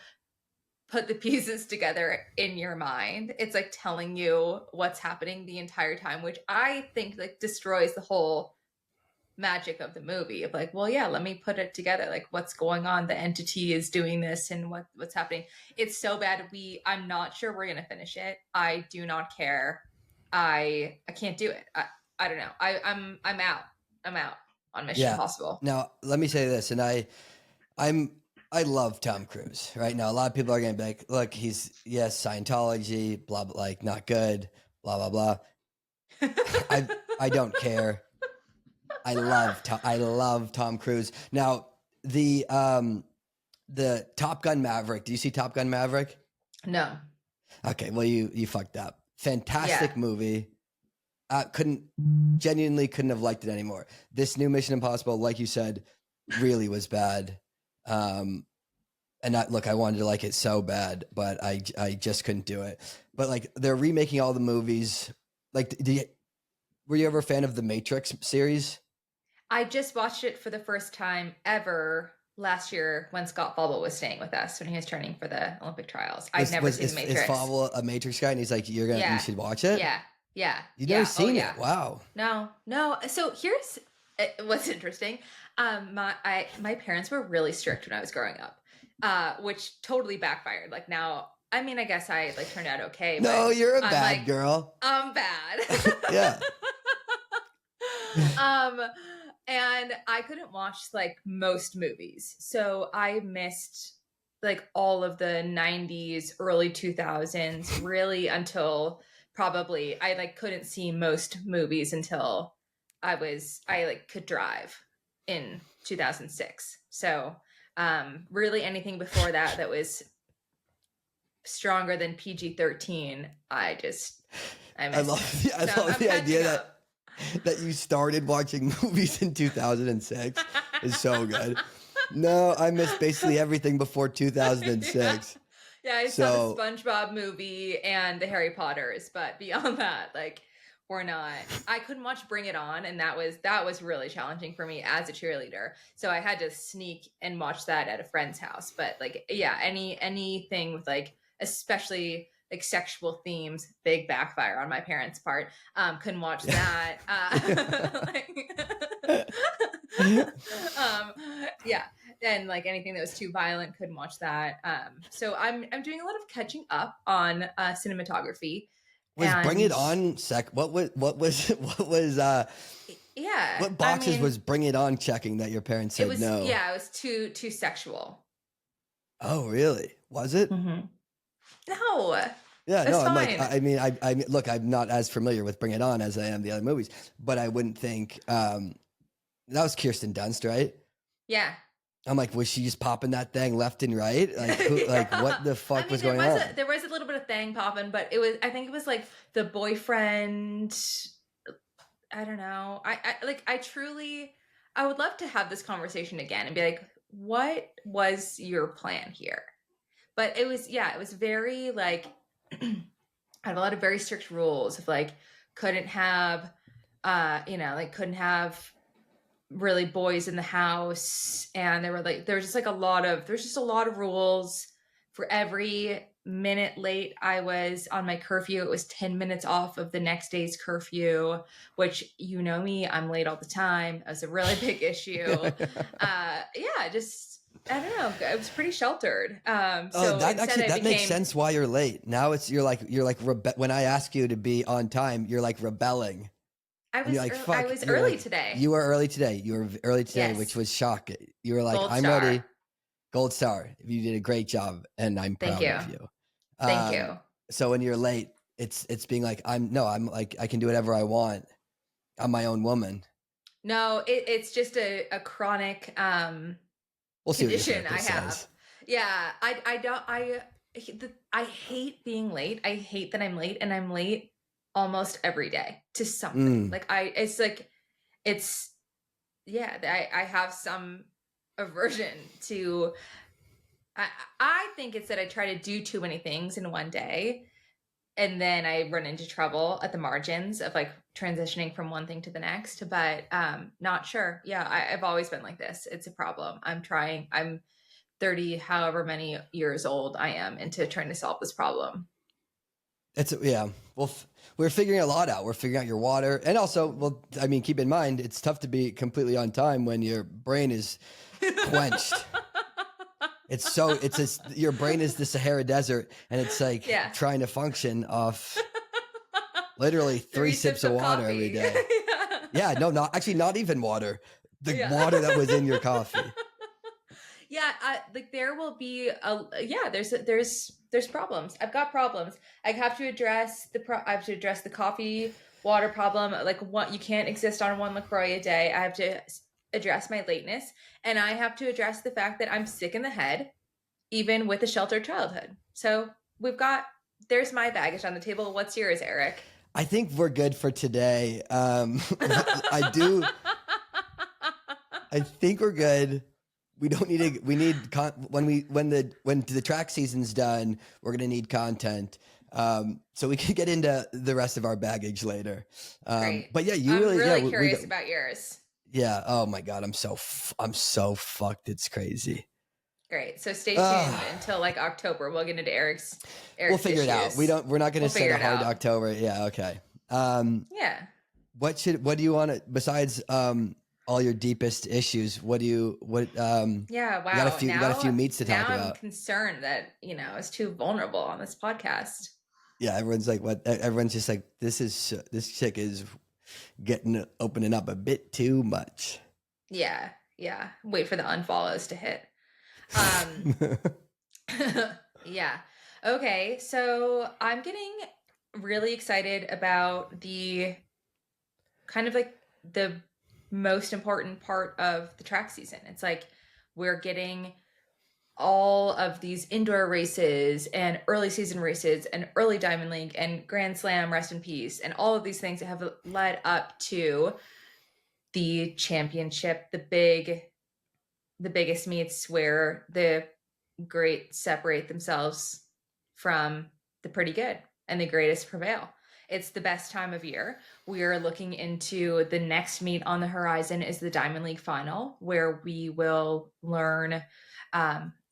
put the pieces together in your mind. It's like telling you what's happening the entire time, which I think like destroys the whole magic of the movie of like, well, yeah, let me put it together. Like, what's going on? The entity is doing this and what's happening. It's so bad. I'm not sure we're going to finish it. I do not care. I can't do it. I don't know. I'm out. I'm out on Mission Impossible. Now, let me say this, and I love Tom Cruise right now. A lot of people are going to be like, look, Scientology, blah, blah, like not good, blah, blah, blah. I don't care. I love Tom Cruise. Now, the Top Gun Maverick. Do you see Top Gun Maverick? No. Okay, well you fucked up. Fantastic movie. Genuinely couldn't have liked it anymore. This new Mission Impossible, like you said, really was bad. And I wanted to like it so bad, but I just couldn't do it. But like they're remaking all the movies. Like, were you ever a fan of the Matrix series? I just watched it for the first time ever last year when Scott Falwell was staying with us when he was training for the Olympic trials. I'd never seen the Matrix. Is Falwell a Matrix guy? And he's like, you should watch it? Yeah. You've never seen it? Wow. No. So here's what's interesting. My parents were really strict when I was growing up, which totally backfired. Like now, I mean, I guess I like turned out okay. No, but you're a bad girl. I'm bad. Yeah. And I couldn't watch like most movies. So I missed like all of the 90s, early 2000s, really until probably I like couldn't see most movies until I like could drive in 2006. So really anything before that was stronger than PG-13, I missed. I love the idea that you started watching movies in 2006 is so good. No, I missed basically everything before 2006. Yeah, I saw the SpongeBob movie and the Harry Potters, but beyond that, like we're not. I couldn't watch Bring It On, and that was really challenging for me as a cheerleader. So I had to sneak and watch that at a friend's house. But like, yeah, anything with like, especially like sexual themes, big backfire on my parents' part. Couldn't watch that. Yeah. And like anything that was too violent, couldn't watch that. So I'm doing a lot of catching up on cinematography. Was Bring It On what boxes was Bring It On checking that your parents said no? Yeah, it was too sexual. Oh, really? Was it? Mm-hmm. No. Yeah, no, I'm fine. like, I mean, look, I'm not as familiar with Bring It On as I am the other movies, but I wouldn't think, that was Kirsten Dunst, right? Yeah. I'm like, was she just popping that thing left and right? Like, like what the fuck was going on? There was a little bit of thing popping, but I think it was like the boyfriend. I don't know. I would love to have this conversation again and be like, what was your plan here? But it was very like, I had a lot of very strict rules of like, couldn't have really boys in the house, and there's just a lot of rules. For every minute late I was on my curfew, it was 10 minutes off of the next day's curfew, which, you know me, I'm late all the time. It was a really big issue. I don't know. I was pretty sheltered. Oh, So that instead actually I that makes became, sense why you're late. Now you're like when I ask you to be on time, you're like rebelling. And you're like, I fuck, was you're early like, today. you were early today. You were early today, which Yes. was shocking. You were like, Gold I'm star. ready. Gold star. You did a great job and I'm Thank proud you. of you. Thank you. So when you're late, it's being like, I'm like, I can do whatever I want. I'm my own woman. No, it's just a chronic We'll see what your condition I therapist have. says. Yeah, I don't I hate being late. I hate that I'm late, and I'm late almost every day to something. Mm. Like it's like it's yeah, I have some aversion to I I think it's that I try to do too many things in one day, and then I run into trouble at the margins of like transitioning from one thing to the next. But not sure. Yeah, I've always been like this. It's a problem. I'm 30, however many years old I am, into trying to solve this problem. Yeah. Well, we're figuring a lot out. We're figuring out your water, and also, well, I mean, keep in mind, it's tough to be completely on time when your brain is quenched. Your brain is the Sahara Desert, and it's like Yeah. trying to function off literally 3 3 sips sips of of water every coffee. day. Yeah, no, not even water. The Yeah. water that was in your coffee. Yeah, like there will be there's problems. I've got problems. I have to address I have to address the coffee water problem. Like, what, you can't exist on one LaCroix a day. I have to address my lateness, and I have to address the fact that I'm sick in the head, even with a sheltered childhood. So there's my baggage on the table. What's yours, Eric? I think we're good for today. I think we're good. We don't need to. We need when the track season's done, we're gonna need content. So we can get into the rest of our baggage later. Great. But yeah, I'm really we curious about yours. yeah. Oh my god, I'm so fucked. It's crazy. Great. So stay tuned until like October. We'll get into We'll figure it out. issues. We're not gonna set a hard out. October. Yeah. Okay. Yeah. What do you want to, besides all your deepest issues? What yeah, Wow. you got a few meats to talk Now I'm about. concerned that, it's too vulnerable on this podcast. Yeah, everyone's like, what? Everyone's just like, this chick is opening up a bit too much. Yeah. Yeah. Wait for the unfollows to hit. Um yeah. Okay. So I'm getting really excited about the kind of like the most important part of the track season. It's like we're getting all of these indoor races and early season races and early Diamond League and Grand Slam, rest in peace, and all of these things that have led up to the championship, the biggest meets where the great separate themselves from the pretty good and the greatest prevail. It's the best time of year. We are looking into the next meet on the horizon is the Diamond League final, where we will learn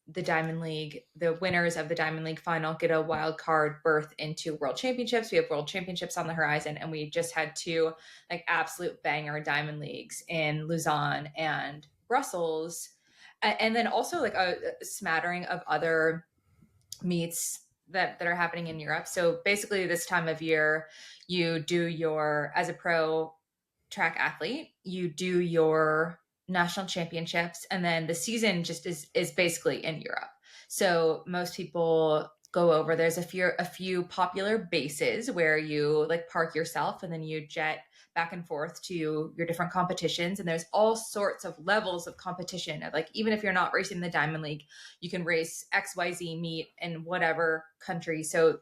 the Diamond League, the winners of the Diamond League final get a wild card berth into World Championships. We have World Championships on the horizon, and we just had 2 like absolute banger Diamond Leagues in Lausanne and Brussels, and then also like a smattering of other meets that are happening in Europe. So basically this time of year, you do as a pro track athlete, you do your national championships, and then the season just is basically in Europe. So most people go over, there's a few popular bases where you like park yourself and then you jet back and forth to your different competitions, and there's all sorts of levels of competition. Like, even if you're not racing the Diamond League, you can race XYZ meet in whatever country. So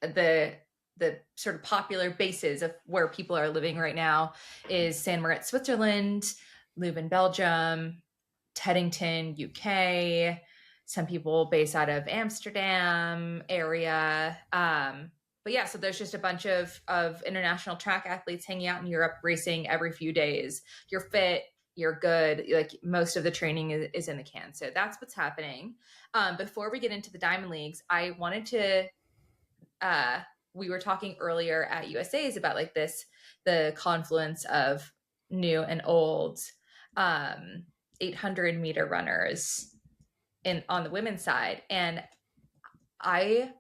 the sort of popular bases of where people are living right now is San Moritz, Switzerland, Leuven, Belgium, Teddington, UK, some people based out of Amsterdam area. But yeah, so there's just a bunch of international track athletes hanging out in Europe, racing every few days. You're fit, you're good. Like, most of the training is in the can. So that's what's happening. Before we get into the Diamond Leagues, I wanted to, we were talking earlier at USA's about like the confluence of new and old. 800-meter runners on the women's side, and I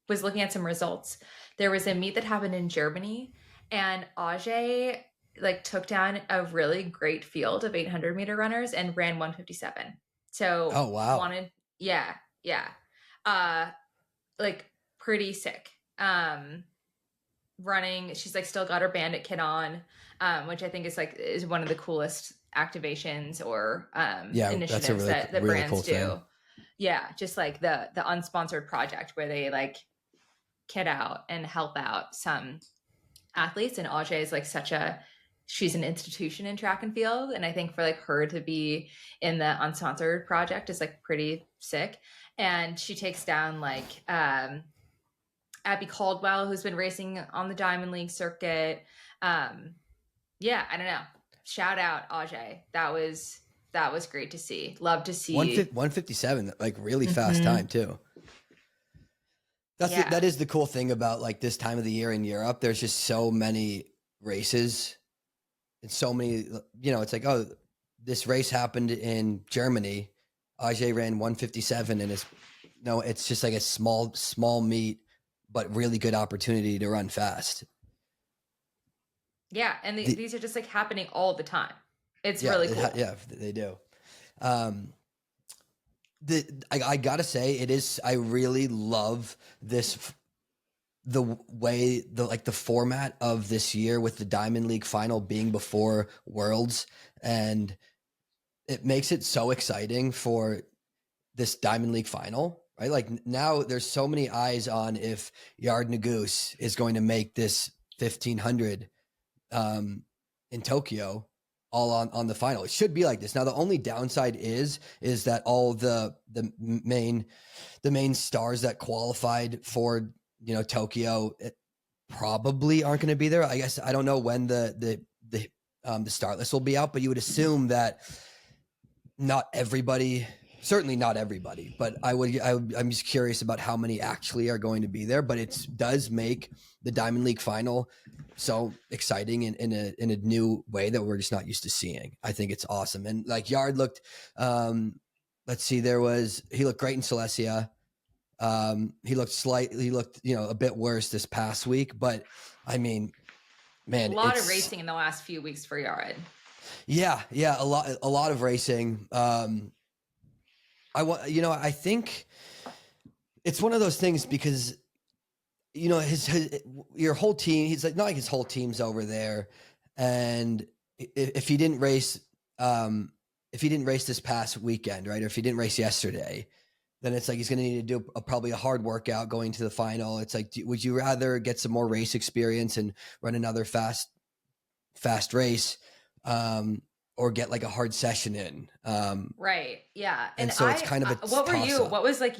was looking at some results. There was a meet that happened in Germany, and Ajay like took down a really great field of 800-meter runners and ran 157. So Oh, wow. yeah, yeah, uh, like pretty sick. Running, she's like still got her bandit kit on, which I think is one of the coolest activations or Yeah, that's a initiatives really, that really brands cool thing. do. Yeah, just like the unsponsored project where they like kit out and help out some athletes. And Ajay is like she's an institution in track and field, and I think for like her to be in the unsponsored project is like pretty sick. And she takes down like Abby Caldwell, who's been racing on the Diamond League circuit. Yeah, I don't know. Shout out Ajay. That was great to see. Love to see. 157, like really fast time too. That is the cool thing about like this time of the year in Europe. There's just so many races and so many, it's like, oh, this race happened in Germany. Ajay ran 157 and it's just like a small meet, but really good opportunity to run fast. Yeah, and these are just like happening all the time. It's really cool. Yeah, they do. I gotta say, I really love the way the format of this year with the Diamond League final being before Worlds, and it makes it so exciting for this Diamond League final, right? Like now there's so many eyes on if Yared Nuguse is going to make this 1500 in Tokyo, all on the final. It should be like this. Now the only downside is that all the main stars that qualified for Tokyo probably aren't going to be there. I guess I don't know when the start list will be out, but you would assume that certainly not everybody, but I'm just curious about how many actually are going to be there. But it does make the Diamond League final so exciting in a new way that we're just not used to seeing. I think it's awesome. And like Yared looked, let's see, he looked great in Silesia. He looked a bit worse this past week, but I mean, man, a lot of racing in the last few weeks for Yared. Yeah, a lot of racing. I think it's one of those things because your whole team. He's like not like his whole team's over there, and if he didn't race, this past weekend, right, or if he didn't race yesterday, then it's like he's going to need to do probably a hard workout going to the final. It's like, would you rather get some more race experience and run another fast race, or get like a hard session in? Right. Yeah. And so it's kind of a what were you? toss-up. What was like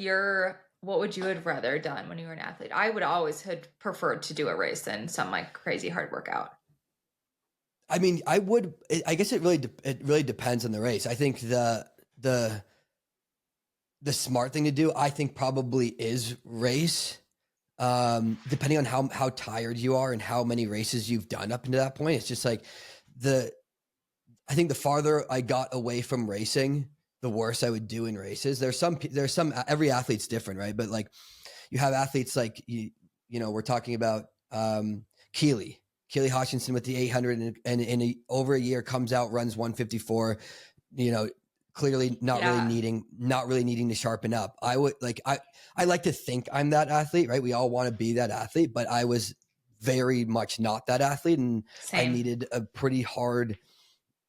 what would you have rather done when you were an athlete? I would always had preferred to do a race than some like crazy hard workout. I mean, I guess it really depends on the race. I think the smart thing to do, I think, probably is race. Depending on how tired you are and how many races you've done up into that point. It's just like I think the farther I got away from racing, the worse I would do in races. There's some every athlete's different, right? But like you have athletes like we're talking about Keely Hutchinson with the 800 and in over a year comes out, runs 154, clearly not really needing to sharpen up. I like to think I'm that athlete, right? We all want to be that athlete, but I was very much not that athlete. And Same.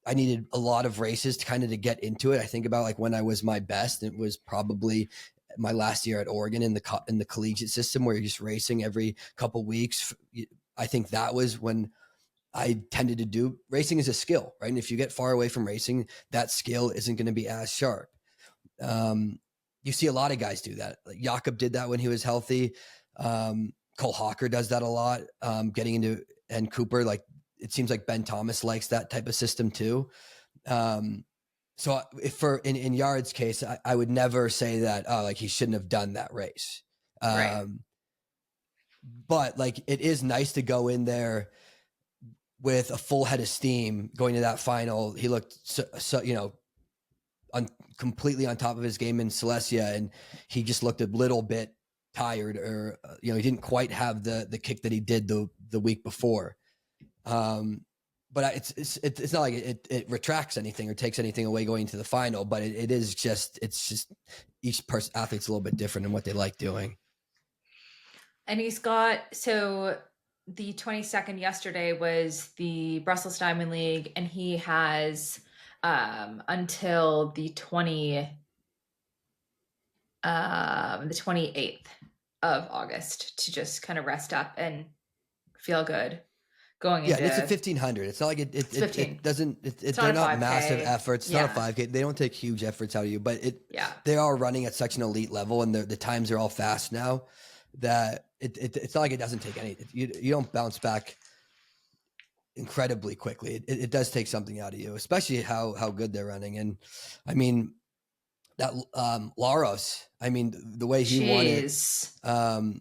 I needed a lot of races to get into it. I think about like when I was my best, it was probably my last year at Oregon in the collegiate system where you're just racing every couple weeks. I think that was when I tended to do racing as a skill, right? And if you get far away from racing, that skill isn't going to be as sharp. You see a lot of guys do that. Like Jakob did that when he was healthy. Cole Hawker does that a lot. Getting into, and Cooper, like it seems like Ben Thomas likes that type of system too. So if in Yared's case, I would never say that, like he shouldn't have done that race. Right. But like, it is nice to go in there with a full head of steam going to that final. He looked so completely on top of his game in Silesia, and he just looked a little bit tired, or he didn't quite have the kick that he did the week before. But it's not like it retracts anything or takes anything away going to the final, but it's just each athlete's a little bit different in what they like doing. And he's got, so the 22nd yesterday was the Brussels Diamond League, and he has until the 28th of August to just kind of rest up and feel good going into. Yeah, it's a 1500. It's not like it doesn't. They're not massive efforts. It's not a 5K. They don't take huge efforts out of you, but they are running at such an elite level, and the times are all fast now that it's not like it doesn't take anything. You don't bounce back incredibly quickly. It does take something out of you, especially how good they're running. And I mean that Laros. I mean the way he won it. So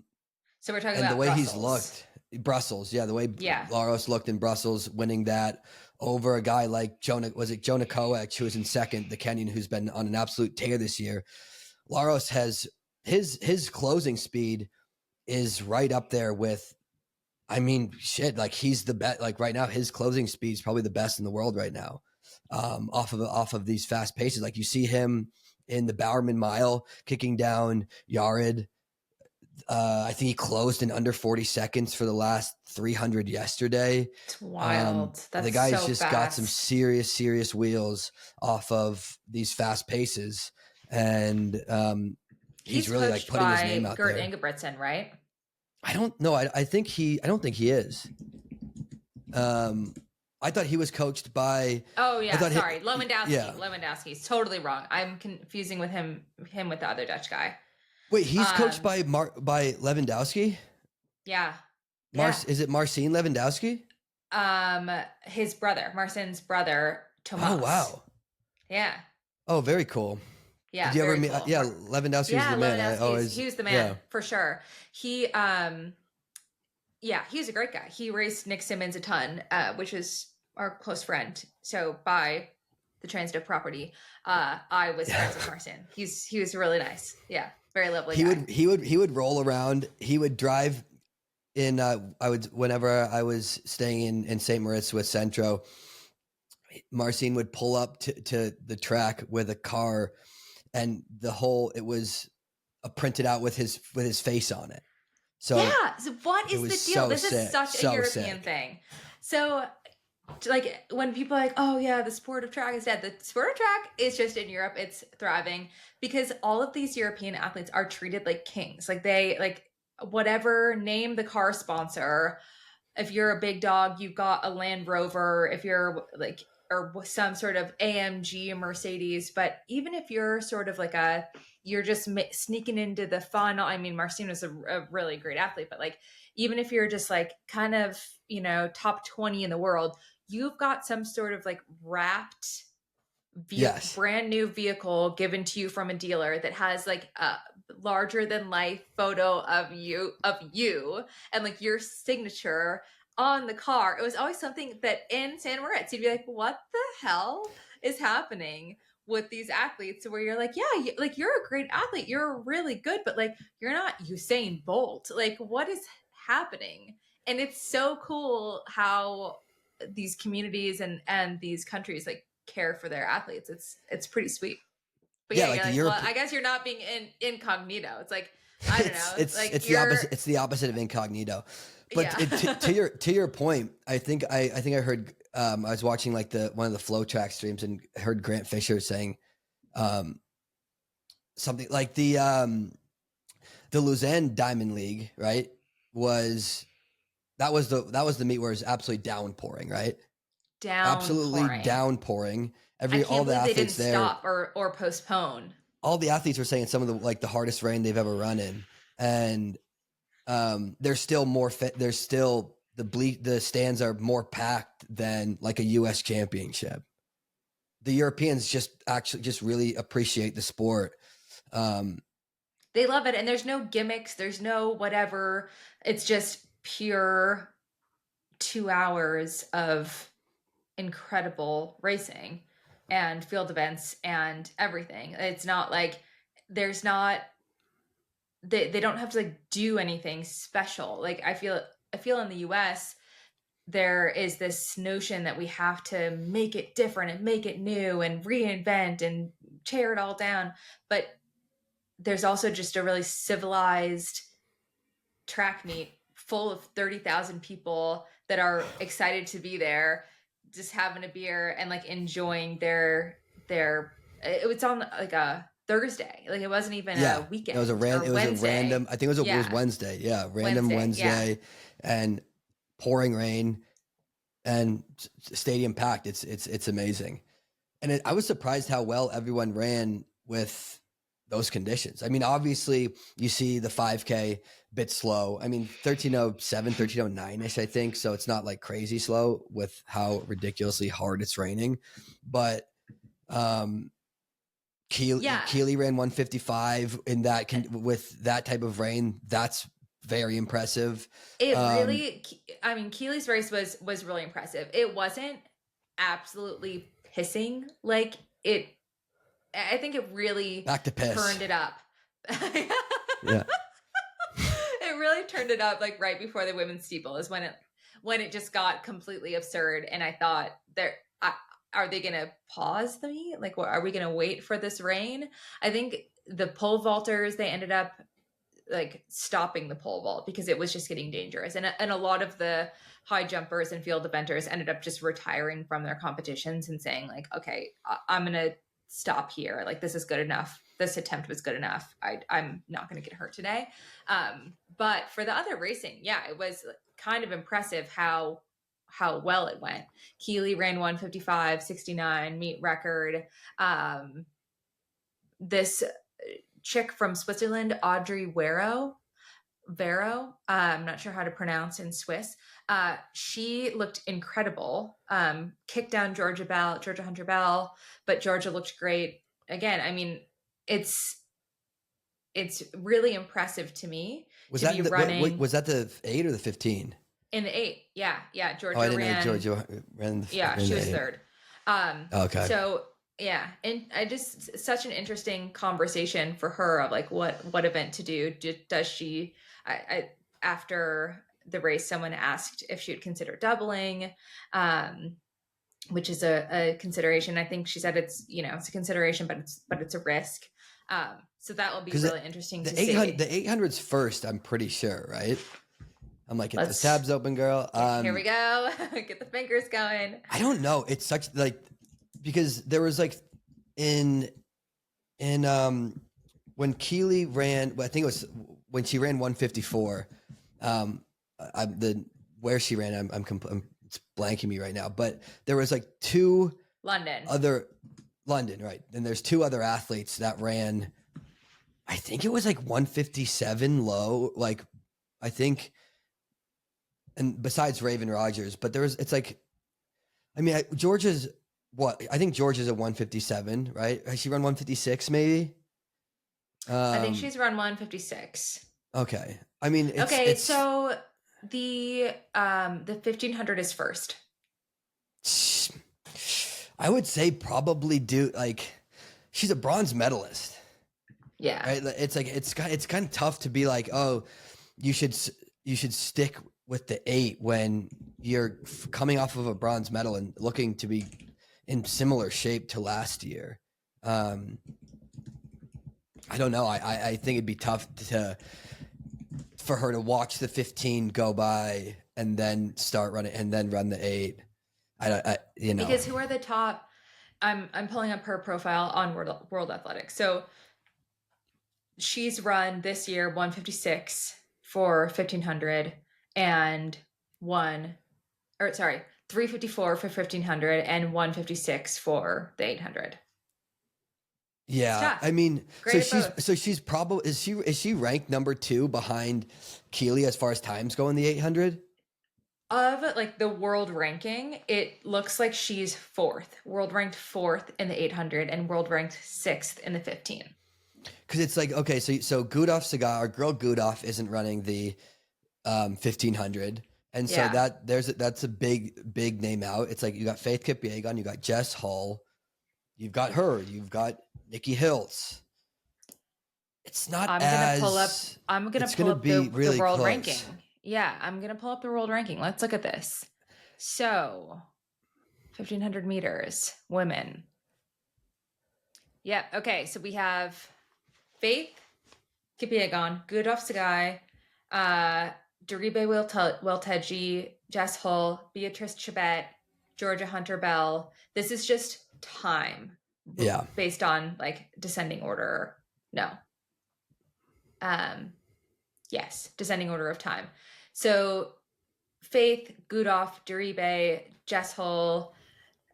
we're talking about the way Brussels. he's looked. Brussels, the way Laros looked in Brussels, winning that over a guy like Jonah Koech, who was in second, the Kenyan, who's been on an absolute tear this year. Laros has his closing speed is right up there with, I mean, shit, like he's the best. Like right now, his closing speed is probably the best in the world right now. Off of these fast paces, like you see him in the Bowerman Mile kicking down Yared. I think he closed in under 40 seconds for the last 300 yesterday. It's wild. The guy's just got some serious wheels off of these fast paces, and he's really like putting his name out Gert there. Ingebrigtsen, right? I don't know. I don't think he is. I thought he was coached by. Oh yeah, sorry, Lewandowski. Yeah. Lewandowski's totally wrong. I'm confusing with him with the other Dutch guy. Wait, he's coached by Lewandowski? Yeah. Is it Marcin Lewandowski? His brother, Marcin's brother, Tomas. Oh wow. Yeah. Oh, very cool. Yeah. Did you ever meet? Cool. Yeah, Lewandowski's the man. He was the man for sure. He he's a great guy. He raced Nick Simmons a ton, which is our close friend. So by the transitive property, I was friends with Marcin. He was really nice. Yeah. Very lovely guy. He would roll around. He would drive in. Whenever I was staying in St. Moritz with Centro, Marcin would pull up to the track with a car, and it was printed out with his face on it. So So what is the deal? So this sick, is such a European thing. So like when people are like, oh yeah, the sport of track is dead. The sport of track is just in Europe. It's thriving because all of these European athletes are treated like kings. Like they whatever, name the car sponsor. If you're a big dog, you've got a Land Rover. If you're or some sort of AMG Mercedes, but even if you're sort of you're just sneaking into the fun. I mean, Marcin was a really great athlete, but even if you're just kind of, top 20 in the world, you've got some sort of wrapped brand new vehicle given to you from a dealer that has a larger than life photo of you and your signature on the car. It was always something that in San Moritz, you'd be like, what the hell is happening with these athletes? Where you're you're a great athlete. You're really good, but you're not Usain Bolt. What is happening? And it's so cool how these communities and these countries care for their athletes. It's pretty sweet. But I guess you're not being incognito. It's I don't know. It's the opposite. It's the opposite of incognito. But to your point, I think I heard I was watching one of the Flow Track streams and heard Grant Fisher saying something like the Lausanne Diamond League, right? That was the meet where it was absolutely downpouring, right? Absolutely downpouring. All the athletes they didn't there stop or postpone. All the athletes were saying some of the hardest rain they've ever run in, and there's still more fit. There's still the stands are more packed than a U.S. championship. The Europeans just really appreciate the sport. They love it, and there's no gimmicks. There's no whatever. It's just pure 2 hours of incredible racing and field events and everything. It's not like there's not they don't have to like do anything special. Like I feel in the US there is this notion that we have to make it different and make it new and reinvent and tear it all down. But there's also just a really civilized track meet full of 30,000 people that are excited to be there, just having a beer and like enjoying it was on like a Thursday. Like it wasn't even a weekend. It was a random, I think it was Wednesday. Yeah. Random Wednesday and pouring rain and stadium packed. It's amazing. And I was surprised how well everyone ran with those conditions. I mean, obviously you see the 5K a bit slow. I mean, 13:07, 13:09-ish, I think. So it's not like crazy slow with how ridiculously hard it's raining. But Keely ran 155 in that with that type of rain. That's very impressive. I mean, Keely's race was really impressive. It wasn't absolutely pissing like it. I think it really back to piss. Turned it up. Yeah. It really turned it up like right before the women's steeple is when it just got completely absurd. And I thought, are they going to pause the meet? Like, are we going to wait for this rain? I think the pole vaulters, they ended up like stopping the pole vault because it was just getting dangerous. And a lot of the high jumpers and field eventers ended up just retiring from their competitions and saying like, okay, I'm going to stop here. Like, this is good enough. This attempt was good enough. I'm not going to get hurt today. But for the other racing, it was kind of impressive how well it went. Keely ran 155.69 meet record. This chick from Switzerland, Audrey Vero, I'm not sure how to pronounce in Swiss. She looked incredible. Kicked down Georgia Hunter Bell, but Georgia looked great. Again, I mean, it's really impressive to me. Was that the 8 or the 15? In the 8, yeah. Georgia I didn't know Georgia ran. She was 3rd. Okay. So yeah, and I just such an interesting conversation for her of like what event to do. Does she? I after the race, someone asked if she would consider doubling, which is a consideration. I think she said it's a consideration, but it's a risk. So that will be really interesting to see. The 800's first, I'm pretty sure, right? I'm like, get the tabs open, girl. Here we go. Get the fingers going. I don't know. It's such like because there was like in when Keely ran, I think it was when she ran 154. Where she ran, it's blanking me right now. But there was like London, right? And there's 2 other athletes that ran. I think it was like 157 low, like I think. And besides Raven Rogers, but it's like, I mean, Georgia's what? I think Georgia's a 157, right? Has she run 156 maybe? I think she's run 156. Okay. I mean, so the 1500 is first. I would say probably she's a bronze medalist. Yeah. Right. It's like, it's kind of tough to be like, oh, you should stick with the 8 when you're coming off of a bronze medal and looking to be in similar shape to last year. I don't know. I think it'd be tough for her to watch the 15 go by and then start running and then run the 8. Because who are the top? I'm pulling up her profile on World Athletics. So she's run this year 156 for 1500 and 354 for 1500 and 156 for the 800. Yeah, I mean, she's probably is she ranked number 2 behind Keely as far as times go in the 800? Of like the world ranking, it looks like she's 4th, world ranked 4th in the 800 and world ranked 6th in the 15. Because it's like, okay, so Gudov Sagar, our girl Gudov isn't running the 1500, And so Yeah. that's a big name out. It's like you got Faith Kipyegon, you got Jess Hull, you've got her, you've got Nikki Hiltz. It's not I'm gonna pull up. as I'm gonna it's pull gonna up be the really world close. ranking. Yeah, I'm gonna pull up the world ranking. Let's look at this. So, 1500 meters, women. Yep. Okay. So we have Faith Kipyegon, Gudolf Sagai, Deribe Welteji, Jess Hull, Beatrice Chibet, Georgia Hunter Bell. This is just time. Yeah. Based on like descending order. No. Yes, descending order of time. So Faith, Gudolf, Deribe, Jess Hull,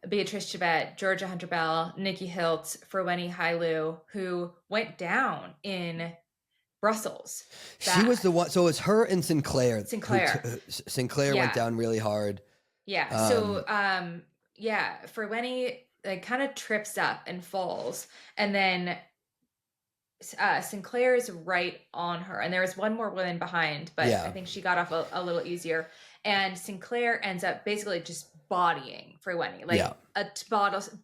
Beatrice Chibet, Georgia Hunter Bell, Nikki Hiltz, Ferweni Hailu, who went down in Brussels. She was the one. So it's her and Sinclair. Sinclair. Sinclair went down really hard. Yeah. So, yeah, Ferweni like kind of trips up and falls, and then Sinclair is right on her, and there was one more woman behind, but I think she got off a little easier. And Sinclair ends up basically just bodying Ferweni, like a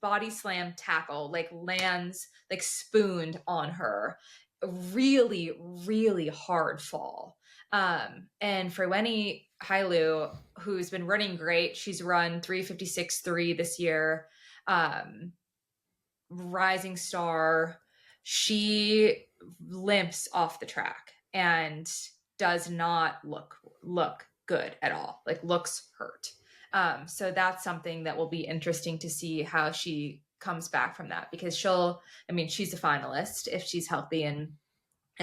body slam tackle, like lands like spooned on her. Really, really hard fall. And Ferweni Hailu, who's been running great, she's run 3:56.3 this year. Rising star. She limps off the track and does not look good at all. Like looks hurt. So that's something that will be interesting to see how she comes back from that, because she's a finalist if she's healthy and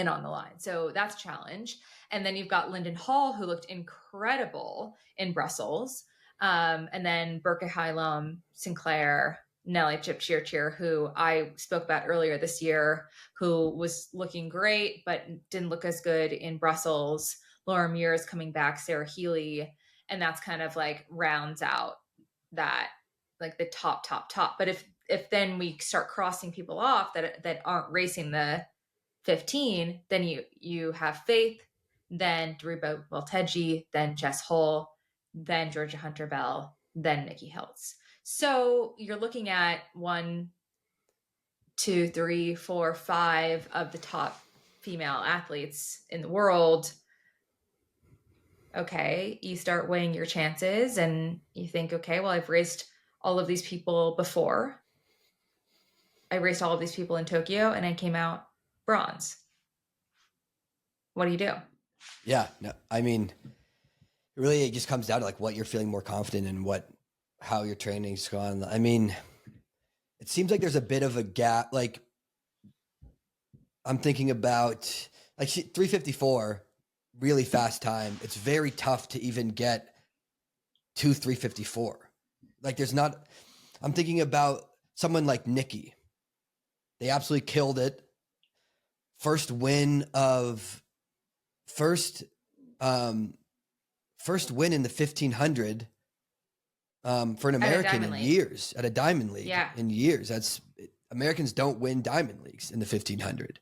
on the line. So that's a challenge. And then you've got Lyndon Hall, who looked incredible in Brussels. And then Berke Heilum, Sinclair, Nelly Chip-Cheer, who I spoke about earlier this year, who was looking great, but didn't look as good in Brussels. Laura Muir is coming back, Sarah Healy. And that's kind of like rounds out that, like the top. But if then we start crossing people off that aren't racing the 15, then you have Faith, then Deriba Welteji, then Jess Hull, then Georgia Hunter Bell, then Nikki Hiltz. So you're looking at 1, 2, 3, 4, 5 of the top female athletes in the world. Okay, you start weighing your chances and you think, okay, well, I've raced all of these people before. I raced all of these people in Tokyo and I came out bronze. What do you do? Yeah, no, I mean, really, it just comes down to like what you're feeling more confident in, how your training's gone. I mean, it seems like there's a bit of a gap. Like I'm thinking about like 3:54, really fast time. It's very tough to even get to 3:54. Like I'm thinking about someone like Nikki. They absolutely killed it. First win in the 1500 for an American in years, at a Diamond League in years. Americans don't win Diamond Leagues in the 1500.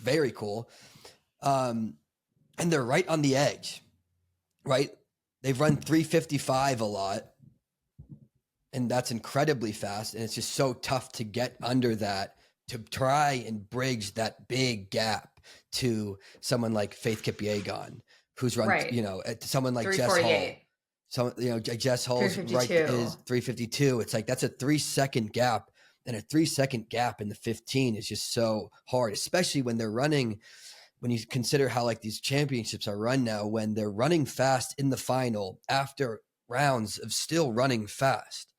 Very cool. And they're right on the edge, right? They've run 3:55 a lot, and that's incredibly fast. And it's just so tough to get under that, to try and bridge that big gap to someone like Faith Kipyegon, who's run, someone like Jess Hull. So, Jess Hull's right is 3:52. It's like, that's a 3-second gap, and a 3-second gap in the 15 is just so hard, especially when they're running, when you consider how like these championships are run now, when they're running fast in the final after rounds of still running fast.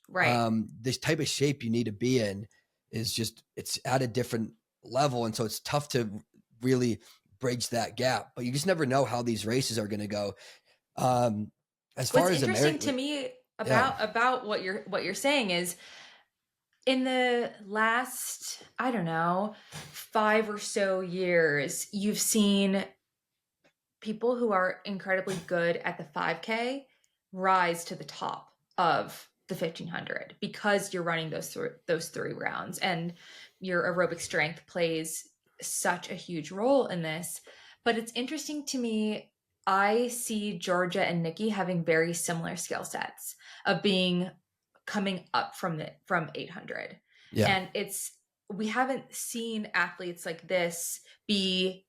Right. This type of shape you need to be in is just, it's at a different level. And so it's tough to really bridge that gap, but you just never know how these races are going to go. As far as interesting to me about what you're saying is, in the last, I don't know, 5 or so years, you've seen people who are incredibly good at the 5K rise to the top of the 1500 because you're running those 3 rounds, and your aerobic strength plays such a huge role in this. But it's interesting to me I see Georgia and Nikki having very similar skill sets of coming up from 800. Yeah. And we haven't seen athletes like this be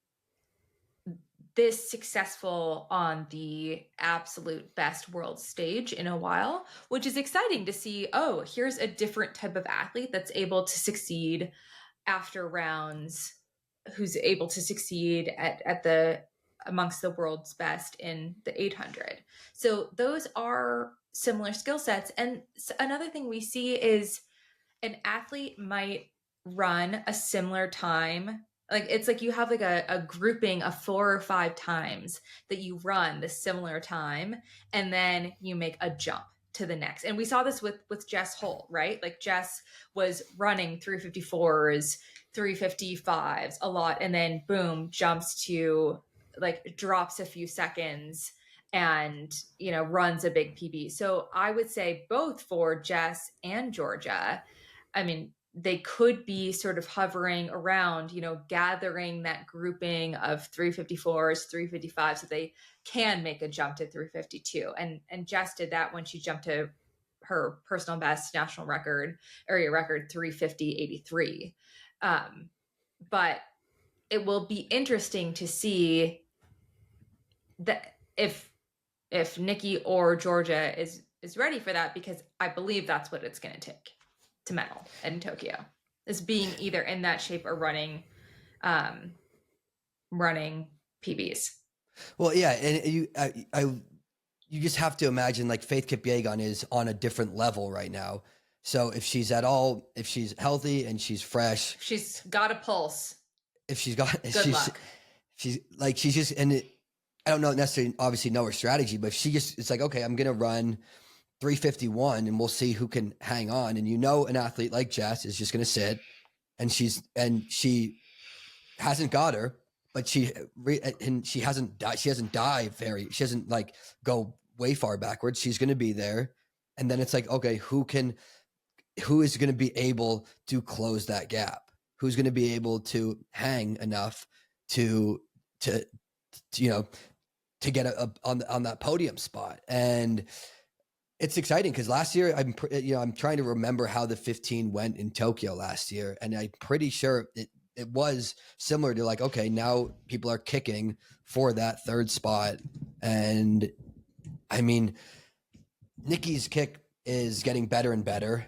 this successful on the absolute best world stage in a while, which is exciting to see. Oh, here's a different type of athlete that's able to succeed after rounds, who's able to succeed at the amongst the world's best in the 800. So those are similar skill sets. And another thing we see is an athlete might run a similar time. Like it's like you have like a grouping of 4 or 5 times that you run the similar time, and then you make a jump to the next. And we saw this with Jess Holt, right? Like Jess was running 354s, 355s a lot, and then boom, jumps to like drops a few seconds and runs a big PB. So I would say both for Jess and Georgia, I mean, they could be sort of hovering around, gathering that grouping of 354s, 355s, so they can make a jump to 352. And Jess did that when she jumped to her personal best national record, area record, 350.83. But it will be interesting to see that if Nikki or Georgia is ready for that, because I believe that's what it's going to take to medal in Tokyo, is being either in that shape or running PBs. Well, yeah, and you just have to imagine like Faith Kipyegon is on a different level right now. So if she's healthy and she's fresh, she's got a pulse. She's just, and I don't know necessarily, obviously know her strategy, but it's like, okay, I'm going to run 351 and we'll see who can hang on. And an athlete like Jess is just going to sit, and she hasn't got her, but she hasn't like go way far backwards. She's going to be there. And then it's like, okay, who is going to be able to close that gap? Who's going to be able to hang enough to get on that podium spot? And it's exciting because last year I'm trying to remember how the 15 went in Tokyo last year, and I'm pretty sure it was similar to like, okay, now people are kicking for that third spot. And I mean, Nikki's kick is getting better and better.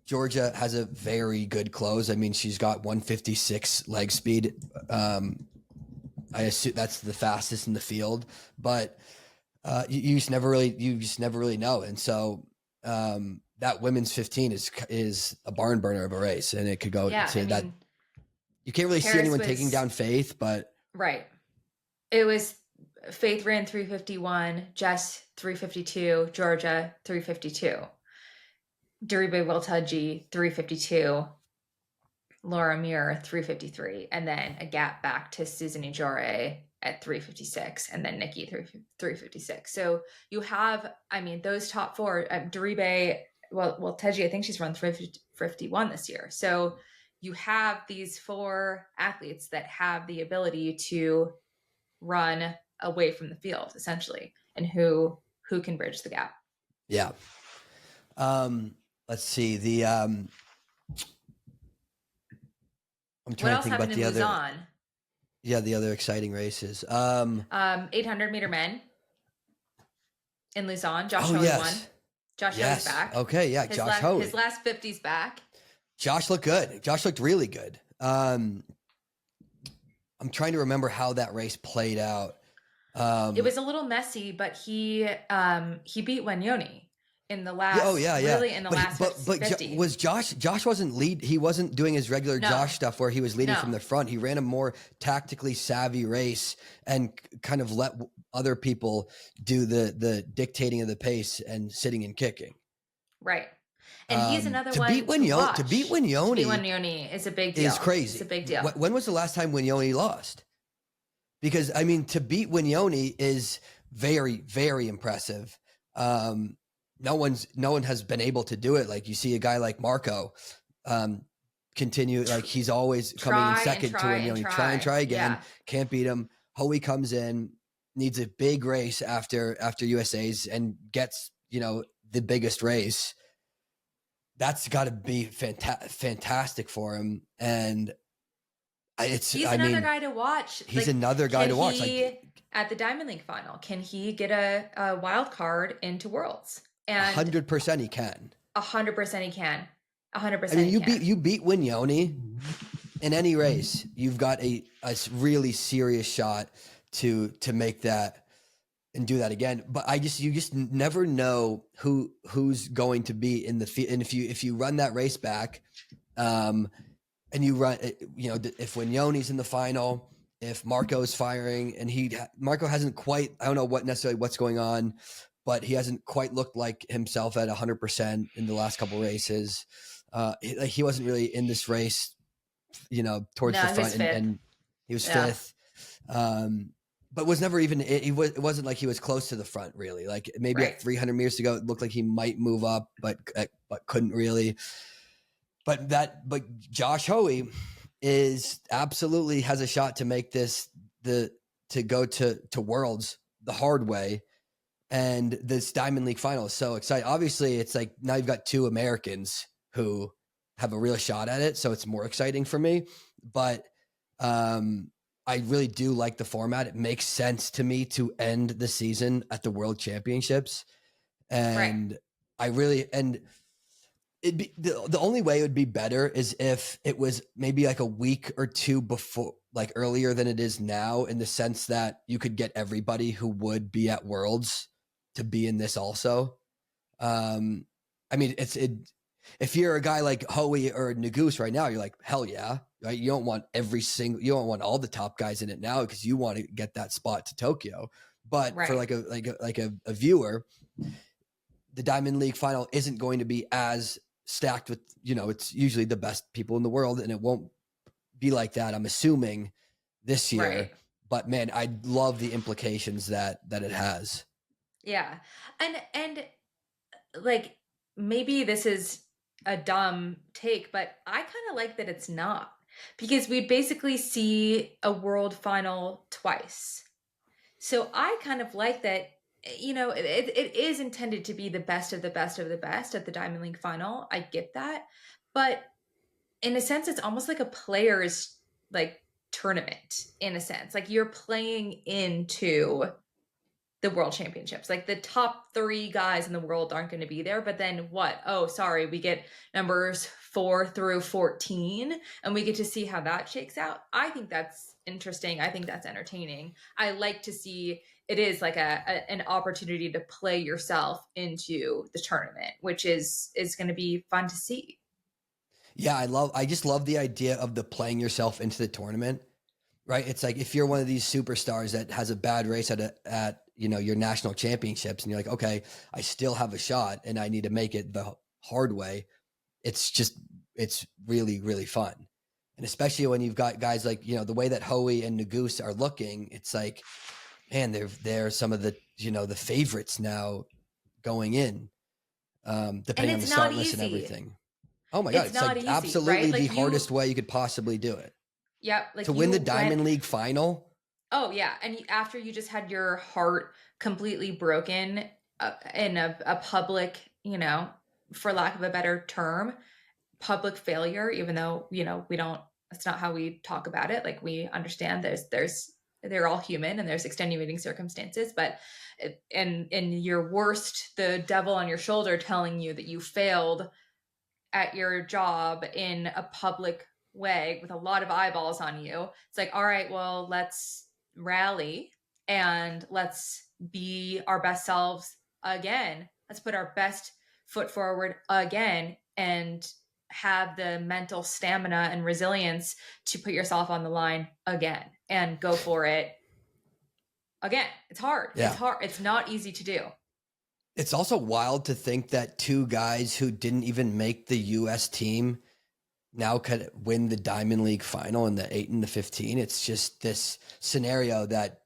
Georgia has a very good close. I mean, she's got 156 leg speed. I assume that's the fastest in the field, but you just never really know. And so that women's 15 is a barn burner of a race, and it could go that. You can't really see anyone taking down Faith, but right. It was Faith ran 351, Jess 352, Georgia 352, Duribe Weltaji 352, Laura Muir 353, and then a gap back to Susan Ijore at 356, and then Nikki 356. So you have, those top four. Duribe Weltaji, I think she's run 351 this year. So you have these 4 athletes that have the ability to run away from the field, essentially, and who can bridge the gap. Yeah. Let's see. I'm trying to think about the other. Luzon? Yeah, the other exciting races. 800 meter men in Luzon. Josh Hoey won. Josh Hoey's back. Okay, yeah, Josh Hoey. His last 50's back. Josh looked good. Josh looked really good. I'm trying to remember how that race played out. It was a little messy, but he beat Wanyoni in the last. Really in the last 50. Was Josh wasn't he wasn't doing his regular Josh stuff where he was leading from the front. He ran a more tactically savvy race and kind of let other people do the dictating of the pace and sitting and kicking. Right. And he's another to one beat Wanyoni. To beat Wanyoni is a big deal. Is crazy. It's a big deal. When was the last time Wanyoni lost? Because to beat Wanyoni is very, very impressive. No one has been able to do it. Like you see a guy like Marco continue, like he's always coming in second to Wanyoni. Try and try again. Yeah. Can't beat him. Hoey comes in. needs a big race after USA's and gets, the biggest race, that's got to be fantastic for him. And he's another guy to watch. He's another guy to watch. At the Diamond League final, can he get a wild card into Worlds? And 100% he can. 100% he can. 100%. I mean, you beat Wignoni in any race. You've got a really serious shot to make that and do that again. But you just never know who's going to be in the field. And if you run that race back, and you run, if Wignoni's in the final, if Marco's firing, and Marco hasn't quite, I don't know what's going on, but he hasn't quite looked like himself at 100% in the last couple races. He wasn't really in this race, towards the front, and he was fifth. But was never even, it wasn't like he was close to the front really. Like maybe at 300 meters to go, it looked like he might move up, but couldn't really. But Josh Hoey absolutely has a shot to make this to go to Worlds the hard way. And this Diamond League final is so exciting. Obviously, it's like now you've got two Americans who have a real shot at it, so it's more exciting for me. But I really do like the format. It makes sense to me to end the season at the World Championships, and it'd be the only way it would be better is if it was maybe like a week or two before, like earlier than it is now, in the sense that you could get everybody who would be at Worlds to be in this also. I mean, if you're a guy like Hoey or Nuguse right now, you're like, hell yeah, right? You don't want you don't want all the top guys in it now because you want to get that spot to Tokyo. But for like a viewer, the Diamond League final isn't going to be as stacked with, it's usually the best people in the world, and it won't be like that, I'm assuming, this year. Right. But man, I love the implications that it has. Yeah. And like, maybe this is a dumb take, but I kind of like that it's not, because we'd basically see a world final twice. So I kind of like that, it is intended to be the best of the best of the best at the Diamond League final. I get that. But in a sense, it's almost like a player's tournament, in a sense. Like you're playing into the World Championships. Like the top 3 guys in the world aren't going to be there, but then what? Oh, sorry, we get numbers 4 through 14 and we get to see how that shakes out. I think that's interesting. I think that's entertaining. I like to see it is like an opportunity to play yourself into the tournament, which is going to be fun to see. Yeah, I just love the idea of the playing yourself into the tournament, right? It's like if you're one of these superstars that has a bad race at your national championships, and you're like, okay, I still have a shot and I need to make it the hard way. It's really, really fun. And especially when you've got guys like, the way that Hoey and Nuguse are looking, it's like, man, they're some of the, the favorites now going in, depending on the start list and everything. Oh my God. It's like absolutely the hardest way you could possibly do it. Yeah. To win the Diamond League final. Oh yeah. And after you just had your heart completely broken in a public, for lack of a better term, public failure, even though, that's not how we talk about it. Like we understand they're all human and there's extenuating circumstances, but in your worst, the devil on your shoulder telling you that you failed at your job in a public way with a lot of eyeballs on you. It's like, all right, well, let's rally and let's be our best selves again. Let's put our best foot forward again and have the mental stamina and resilience to put yourself on the line again and go for it again. It's hard. Yeah. It's hard. It's not easy to do. It's also wild to think that 2 guys who didn't even make the U.S. team now could win the Diamond League final in the 8 and the 15. It's just this scenario that,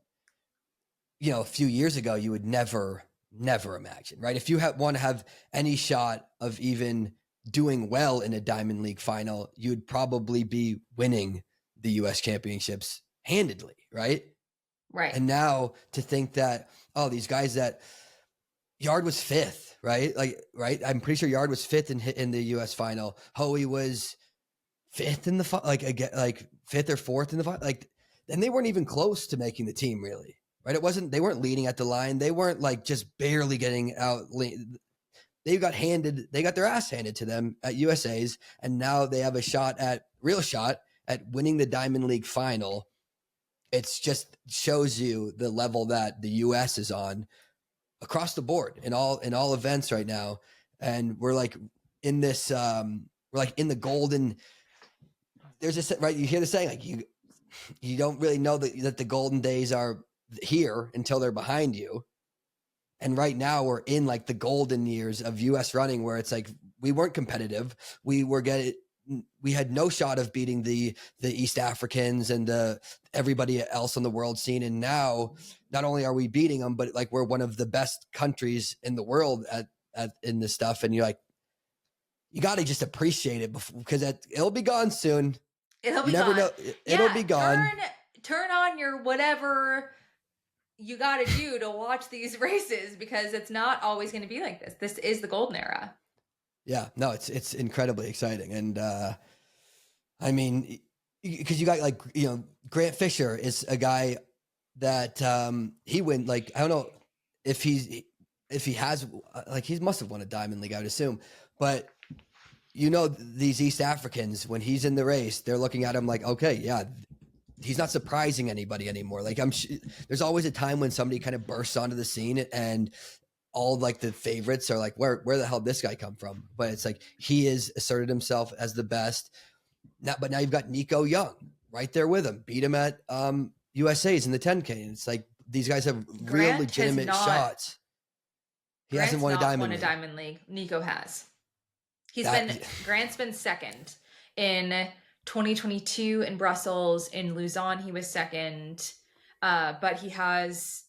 a few years ago you would never imagine, right? If you want to have any shot of even doing well in a Diamond League final, you'd probably be winning the U.S. championships handedly, right? Right. And now to think that, oh, these guys that Yared was fifth, right? Like, right. I'm pretty sure Yared was fifth in the US final. Hoey was fifth in the again, like fifth or fourth in the final. Like, and they weren't even close to making the team, really. Right? They weren't leading at the line. They weren't like just barely getting out. They got their ass handed to them at USA's, and now they have a real shot at winning the Diamond League final. It's just shows you the level that the US is on across the board in all events right now. And we're like in this, we're like in the golden. There's this, right? You hear the saying, like you don't really know that the golden days are here until they're behind you. And right now we're in like the golden years of US running, where it's like we weren't competitive. We had no shot of beating the East Africans and everybody else on the world scene. And now not only are we beating them, but like we're one of the best countries in the world in this stuff. And you're like, you got to just appreciate it because it'll be gone soon. It'll be never gone. know. It'll be gone. Turn on your whatever you got to do to watch these races, because it's not always going to be like this. This is the golden era. Yeah, no, it's incredibly exciting. And I mean, because you got like, Grant Fisher is a guy that he went, like, I don't know if he has, like, he must have won a Diamond League, I would assume. But these East Africans, when he's in the race, they're looking at him like, okay, yeah, he's not surprising anybody anymore. Like, there's always a time when somebody kind of bursts onto the scene and all like the favorites are like, where the hell did this guy come from? But it's like, he has asserted himself as the best. But now you've got Nico Young right there with him, beat him at USA's in the 10K. And it's like, these guys have real legitimate shots. He hasn't won a Diamond League. Nico has. Grant's been second in 2022 in Brussels. In Lausanne, he was second. But he has,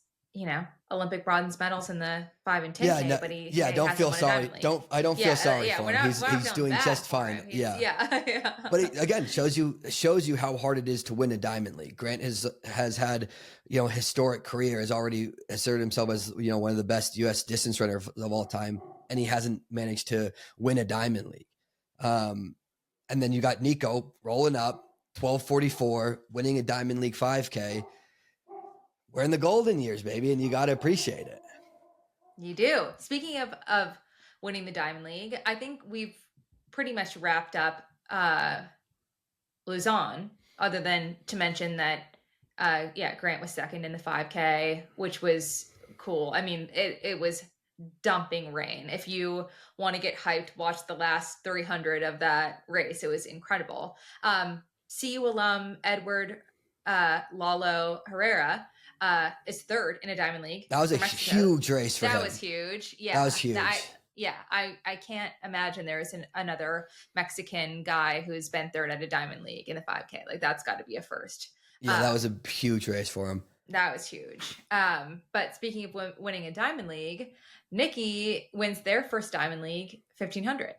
Olympic bronze medals in the 5 and 10K. But he don't feel sorry. I don't feel sorry for him. He's doing just fine. Yeah. But it, again, shows you how hard it is to win a Diamond League. Grant has had, historic career, has already asserted himself as, one of the best US distance runners of all time, and he hasn't managed to win a Diamond League. And then you got Nico rolling up 12:44, winning a Diamond League 5K. We're in the golden years, baby, and you got to appreciate it. You do. Speaking of winning the Diamond League, I think we've pretty much wrapped up Lausanne, other than to mention that, Grant was second in the 5K, which was cool. I mean, it was dumping rain. If you want to get hyped, watch the last 300 of that race. It was incredible. CU alum Edward Lalo Herrera is third in a Diamond League. That was a huge race for him. That was huge. Yeah. That was huge. I can't imagine there is another Mexican guy who's been third at a Diamond League in the 5K. Like, that's got to be a first. Yeah, that was a huge race for him. That was huge. But speaking of winning a Diamond League, Nikki wins their first Diamond League 1500.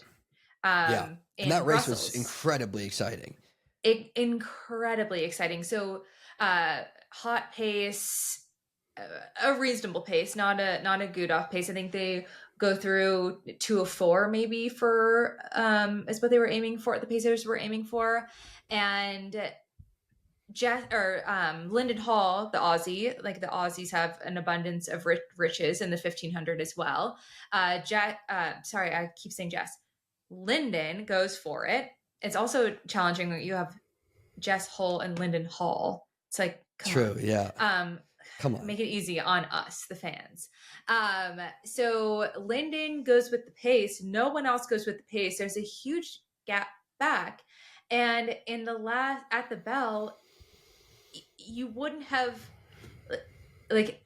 And that race was incredibly exciting. Incredibly exciting. So, hot pace, a reasonable pace, not a good off pace. I think they go through 2:04 maybe for is what they were aiming for. The pacers were aiming for, and Lyndon Hall, the Aussie, like the Aussies have an abundance of riches in the 1500 as well. Sorry, I keep saying Jess. Lyndon goes for it. It's also challenging that you have Jess Hull and Lyndon Hall. It's like, come on. Yeah. Come on. Make it easy on us, the fans. So Lyndon goes with the pace. No one else goes with the pace. There's a huge gap back. And at the bell, you wouldn't have, like,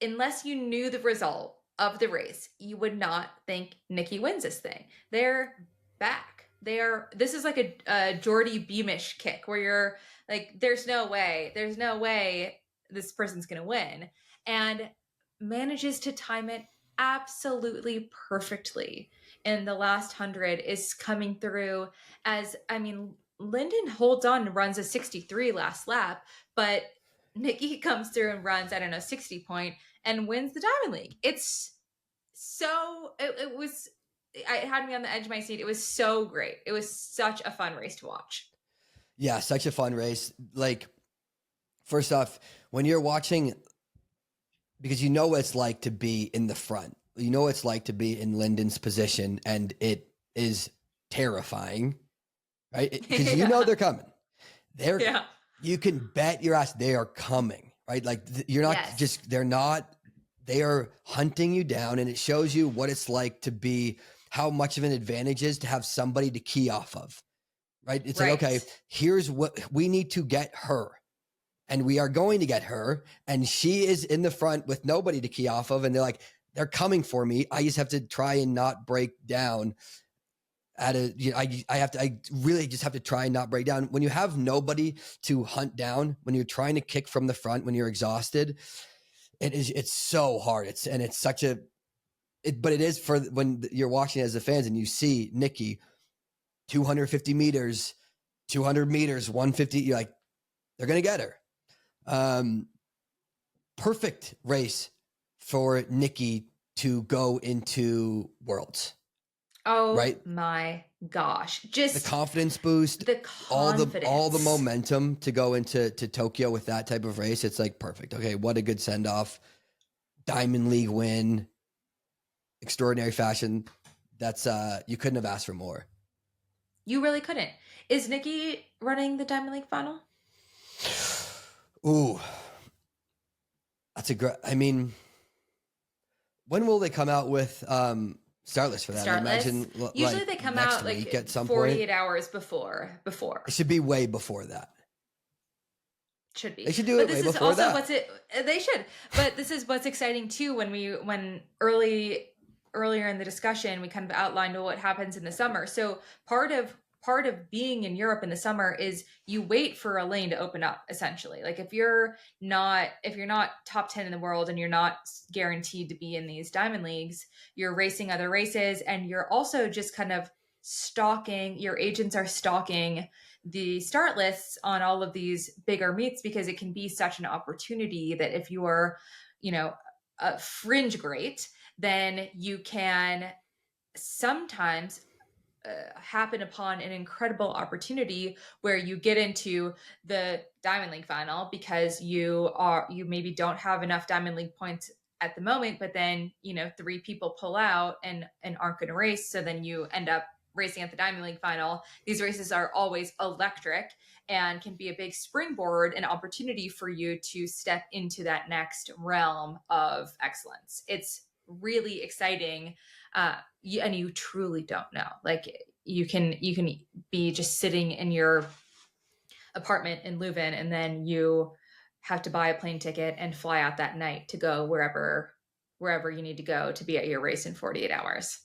unless you knew the result of the race, you would not think Nikki wins this thing. They're back. This is like a Jordy Beamish kick where you're like, there's no way this person's going to win, and manages to time it absolutely perfectly. And the last 100 is coming through Lyndon holds on and runs a 63 last lap, but Nikki comes through and runs, I don't know, 60 point and wins the Diamond League. It's so, it was, it had me on the edge of my seat. It was so great. It was such a fun race to watch. Yeah, such a fun race. Like, first off, when you're watching, because you know what it's like to be in the front, you know what it's like to be in Lyndon's position, and it is terrifying, right? Because you know they're coming. Yeah. You can bet your ass they are coming, right? Like you're not just, they are hunting you down, and it shows you what it's like to be, how much of an advantage is to have somebody to key off of, right? It's like, okay, here's what we need to get her, and we are going to get her, and she is in the front with nobody to key off of, and they're coming for me. I just have to try and not break down at a, you know, I really just have to try and not break down. When you have nobody to hunt down, when you're trying to kick from the front, when you're exhausted, it's so hard. But it is for when you're watching as the fans and you see Nikki 250 meters, 200 meters, 150, you're like, they're going to get her. Perfect race for Nikki to go into Worlds. Oh, right? my gosh. Just the confidence boost, the confidence. all the momentum to go into Tokyo with that type of race. It's like perfect. Okay, what a good send off. Diamond League win. Extraordinary fashion. That's you couldn't have asked for more. You really couldn't. Is Nikki running the Diamond League final? Ooh. That's a great, I mean, when will they come out with start list for that? Start I imagine list? Usually they come out like at some 48 point. hours before. It should be way before that. Should be. They should do it way before that. They should. But this is what's exciting too. When earlier in the discussion we kind of outlined what happens in the summer. So part of being in Europe in the summer is you wait for a lane to open up, essentially. Like if you're not top 10 in the world and you're not guaranteed to be in these Diamond Leagues, you're racing other races, and you're also just kind of stalking, your agents are stalking the start lists on all of these bigger meets, because it can be such an opportunity that if you are, a fringe great, then you can sometimes happen upon an incredible opportunity where you get into the Diamond League final because you maybe don't have enough Diamond League points at the moment, but then 3 people pull out and aren't going to race, so then you end up racing at the Diamond League final. These races are always electric and can be a big springboard and opportunity for you to step into that next realm of excellence. It's really exciting. And you truly don't know. Like you can be just sitting in your apartment in Leuven, and then you have to buy a plane ticket and fly out that night to go wherever you need to go to be at your race in 48 hours.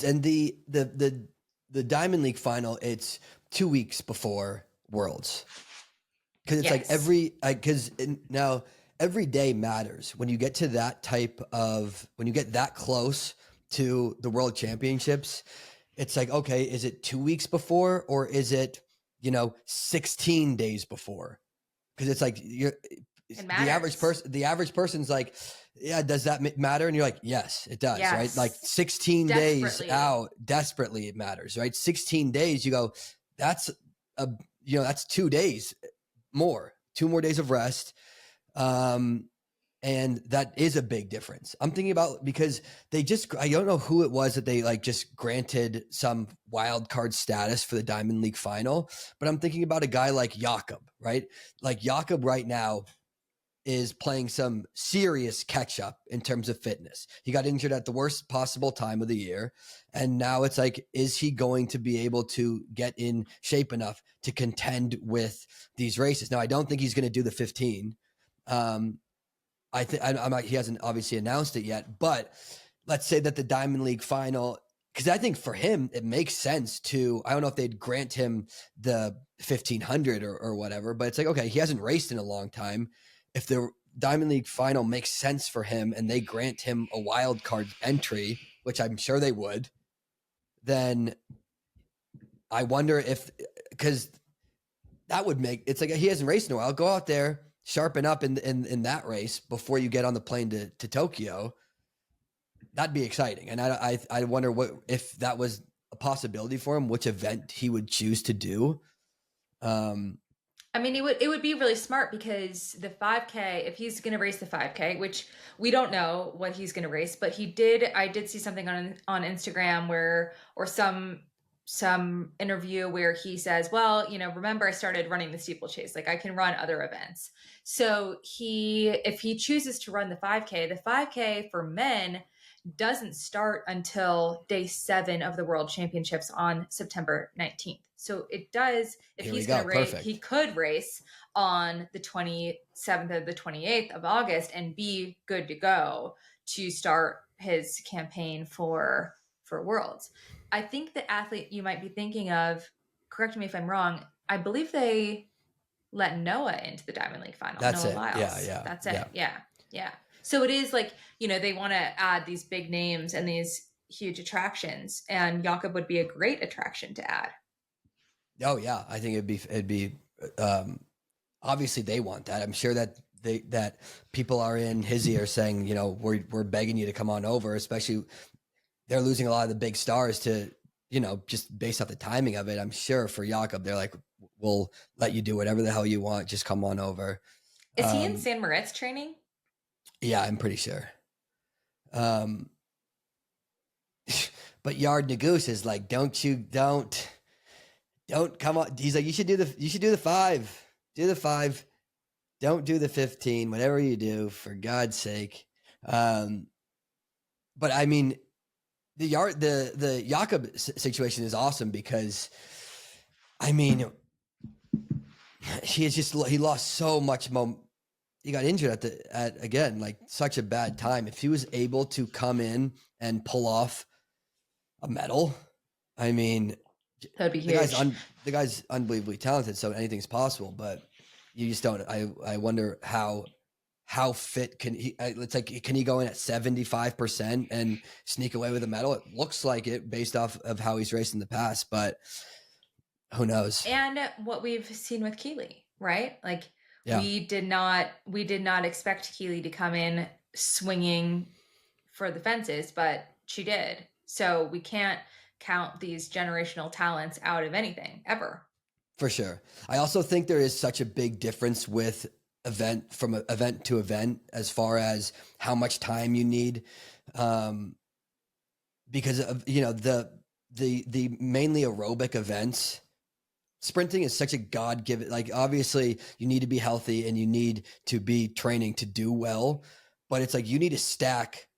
And the Diamond League final, it's 2 weeks before Worlds, because it's now every day matters when you get to that when you get that close to the World Championships. It's like, okay, is it 2 weeks before, or is it 16 days before? Because it's like the average person's like, yeah, does that matter? And you're like, yes, it does, right? Like 16 days out, desperately it matters, right? 16 days, you go, that's that's 2 days more, 2 more days of rest. And that is a big difference. I'm thinking about, because I don't know who it was that they just granted some wild card status for the Diamond League final, but I'm thinking about a guy like Jakob, right? Like Jakob right now is playing some serious catch up in terms of fitness. He got injured at the worst possible time of the year. And now it's like, is he going to be able to get in shape enough to contend with these races? Now, I don't think he's going to do the 15. He hasn't obviously announced it yet, but let's say that the Diamond League final, because I think for him, it makes sense to, I don't know if they'd grant him the 1500 or whatever, but it's like, okay, he hasn't raced in a long time. If the Diamond League final makes sense for him and they grant him a wild card entry, which I'm sure they would, then I wonder because that would make, it's like, he hasn't raced in a while. Go out there, sharpen up in that race before you get on the plane to Tokyo, that'd be exciting. And I wonder if that was a possibility for him, which event he would choose to do. I mean, it would be really smart because the 5K, if he's going to race the 5K, which we don't know what he's going to race, but I did see something on Instagram or some interview where he says, well, remember I started running the steeplechase, like I can run other events. So if he chooses to run the 5K for men doesn't start until day 7 of the World Championships on September 19th. So it does, if he's going to race, he could race on the 27th or the 28th of August and be good to go to start his campaign for Worlds. I think the athlete you might be thinking of, correct me if I'm wrong, I believe they let Noah into the Diamond League final. That's Noah it. Lyles. Yeah. That's it. Yeah. So it is like, they want to add these big names and these huge attractions, and Jakob would be a great attraction to add. Oh yeah. I think it'd be obviously they want that. I'm sure that that people are in his ear saying, we're begging you to come on over, especially they're losing a lot of the big stars to, just based off the timing of it. I'm sure for Jakob, they're like, we'll let you do whatever the hell you want. Just come on over. Is he in San Moritz training? Yeah, I'm pretty sure. But Yared Nuguse is like, don't come on. He's like, you should do the 5. Do the 5. Don't do the 15. Whatever you do, for God's sake. But I mean, the Jakob situation is awesome because, I mean, he lost so much he got injured at again, like such a bad time. If he was able to come in and pull off a medal, I mean, that'd be huge. The guy's unbelievably talented, so anything's possible. But you just don't. I wonder how fit can he? It's like, can he go in at 75% and sneak away with a medal? It looks like it based off of how he's raced in the past, but who knows? And what we've seen with Keely, right? Like, yeah. we did not expect Keely to come in swinging for the fences, but she did. So we can't count these generational talents out of anything ever. For sure. I also think there is such a big difference with event to event as far as how much time you need, because of the mainly aerobic events. Sprinting is such a God-given, like, obviously you need to be healthy and you need to be training to do well, but it's like you need to stack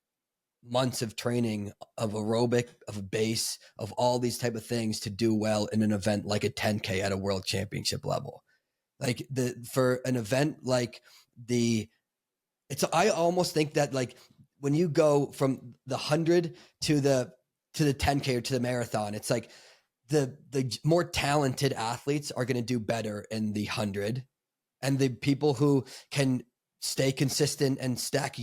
months of training, of aerobic, of a base, of all these type of things to do well in an event like a 10K at a world championship level. Like for an event like I almost think that, like, when you go from the 100 to the 10K or to the marathon, it's like the more talented athletes are going to do better in the 100, and the people who can stay consistent and stack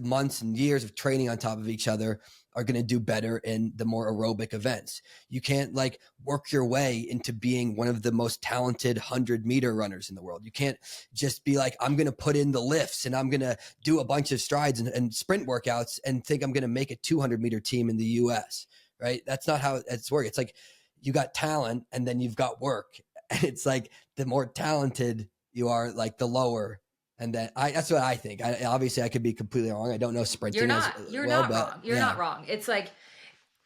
months and years of training on top of each other are going to do better in the more aerobic events. You can't like work your way into being one of the most talented 100-meter runners in the world. You can't just be like, I'm going to put in the lifts and I'm going to do a bunch of strides and sprint workouts and think I'm going to make a 200-meter team in the US, right? That's not how it's working. It's like, you got talent and then you've got work. And it's like, the more talented you are, like, the lower. And then that's what I think. Obviously I could be completely wrong. I don't know sprinting. You're not wrong. You're not wrong. It's like,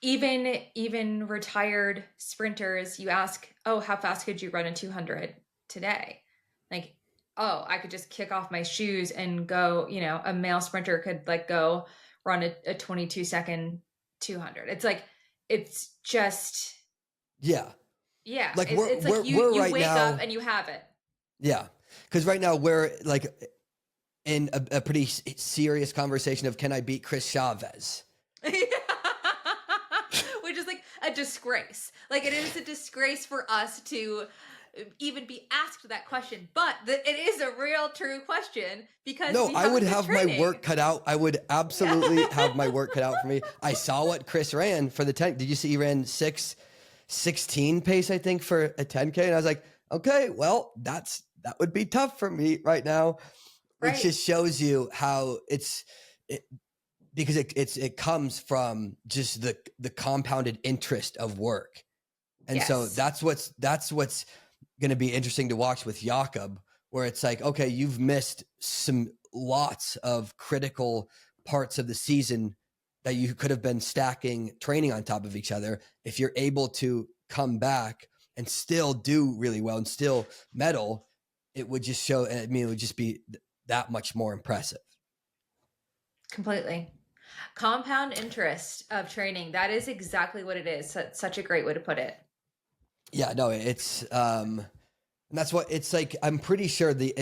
even retired sprinters, you ask, oh, how fast could you run a 200 today? Like, oh, I could just kick off my shoes and go, a male sprinter could like go run a 22-second 200. It's like, it's just. Yeah. Yeah. Like it's like you right wake now, up and you have it. Yeah. Because right now we're like in a pretty serious conversation of, can I beat Chris Chavez? Which is like a disgrace. Like, it is a disgrace for us to even be asked that question, but it is a real true question because I would have my work cut out. I would absolutely have my work cut out for me. I saw what Chris ran for the 10. Did you see he ran 6:16 pace, I think, for a 10K? And I was like, okay, well, that's that would be tough for me right now, which Right. just shows you how because it comes from just the compounded interest of work. And so Yes. that's what's going to be interesting to watch with Jakob, where it's like, okay, you've missed some lots of critical parts of the season that you could have been stacking training on top of each other. If you're able to come back and still do really well and still medal, it would just show, I mean, it would just be that much more impressive. Completely. Compound interest of training. That is exactly what it is. Such a great way to put it. Yeah, no, it's and that's what it's like. I'm pretty sure the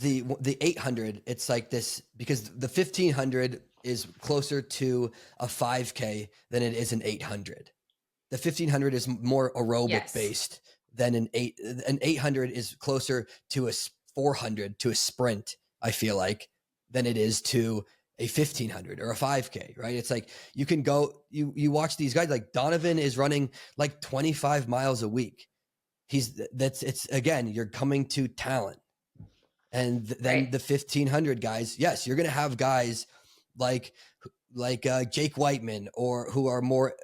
800, it's like this, because the 1500 is closer to a 5K than it is an 800. The 1500 is more aerobic Yes. based than an 800 is closer to a 400, to a sprint, I feel like, than it is to a 1500 or a 5K, right? It's like you can go, you watch these guys, like Donovan is running like 25 miles a week. It's again, you're coming to talent. And then Right. the 1500 guys, yes, you're going to have guys like Jake Whiteman, or who are more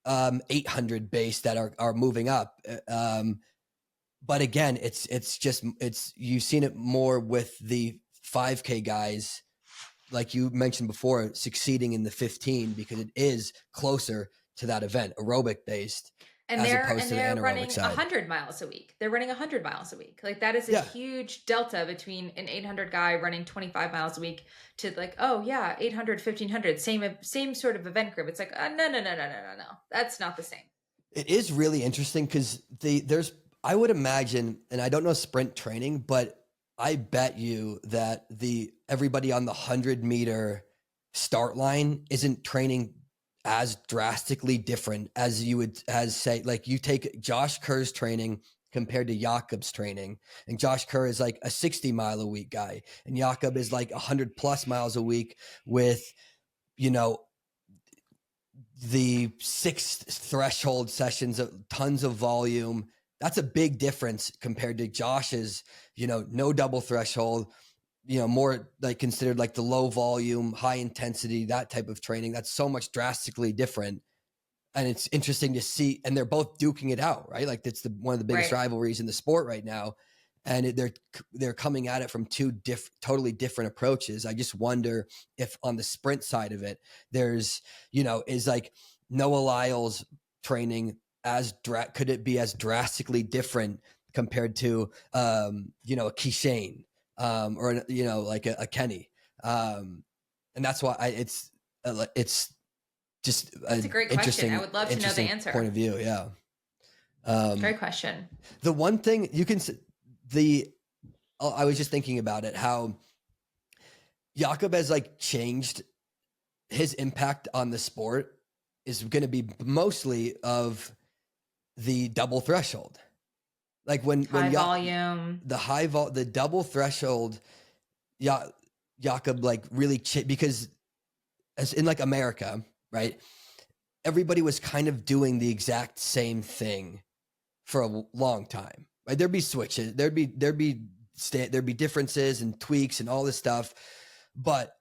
800 based, that are moving up. But again, it's you've seen it more with the 5K guys, like you mentioned before, succeeding in the 15 because it is closer to that event, aerobic based, And as they're opposed to the anaerobic running side. 100 miles a week. They're running 100 miles a week. Like that is a huge delta between an 800 guy running 25 miles a week to like, oh yeah, 800, 1500, same sort of event group. It's like, no. That's not the same. It is really interesting because I would imagine, and I don't know sprint training, but I bet you that everybody on the 100-meter start line isn't training as drastically different as you would, as say, like you take Josh Kerr's training compared to Jakob's training, and Josh Kerr is like a 60-mile a week guy, and Jakob is like 100 plus miles a week with, you know, the 6 threshold sessions of tons of volume. That's a big difference compared to Josh's, no double threshold, more like considered like the low volume, high intensity, that type of training. That's so much drastically different. And it's interesting to see, and they're both duking it out, right? Like it's one of the biggest rivalries in the sport right now. And they're coming at it from two totally different approaches. I just wonder if on the sprint side of it, there's, is like Noah Lyles training could it be as drastically different compared to, a Keishane, or, like a Kenny. And that's why it's just That's a great question. I would love to know the answer. Point of view. Yeah. Great question. The one thing you can, I was just thinking about it, how Jakob has like changed his impact on the sport is going to be mostly of the double threshold. Like when volume, the double threshold, Jakob like really because as in like America, right? Everybody was kind of doing the exact same thing for a long time, right? There'd be switches, there'd be differences and tweaks and all this stuff, but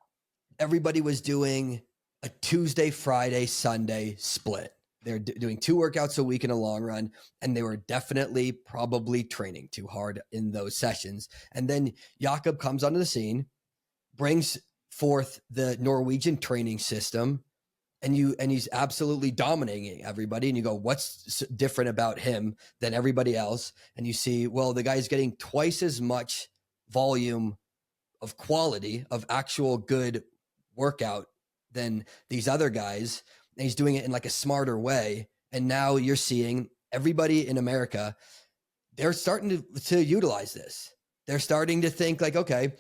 everybody was doing a Tuesday, Friday, Sunday split. They're doing 2 workouts a week in a long run, and they were definitely probably training too hard in those sessions. And then Jakob comes onto the scene, brings forth the Norwegian training system, and he's absolutely dominating everybody. And you go, what's different about him than everybody else? And you see, well, the guy's getting twice as much volume of quality of actual good workout than these other guys. And he's doing it in like a smarter way. And now you're seeing everybody in America, they're starting to utilize this. They're starting to think like, okay,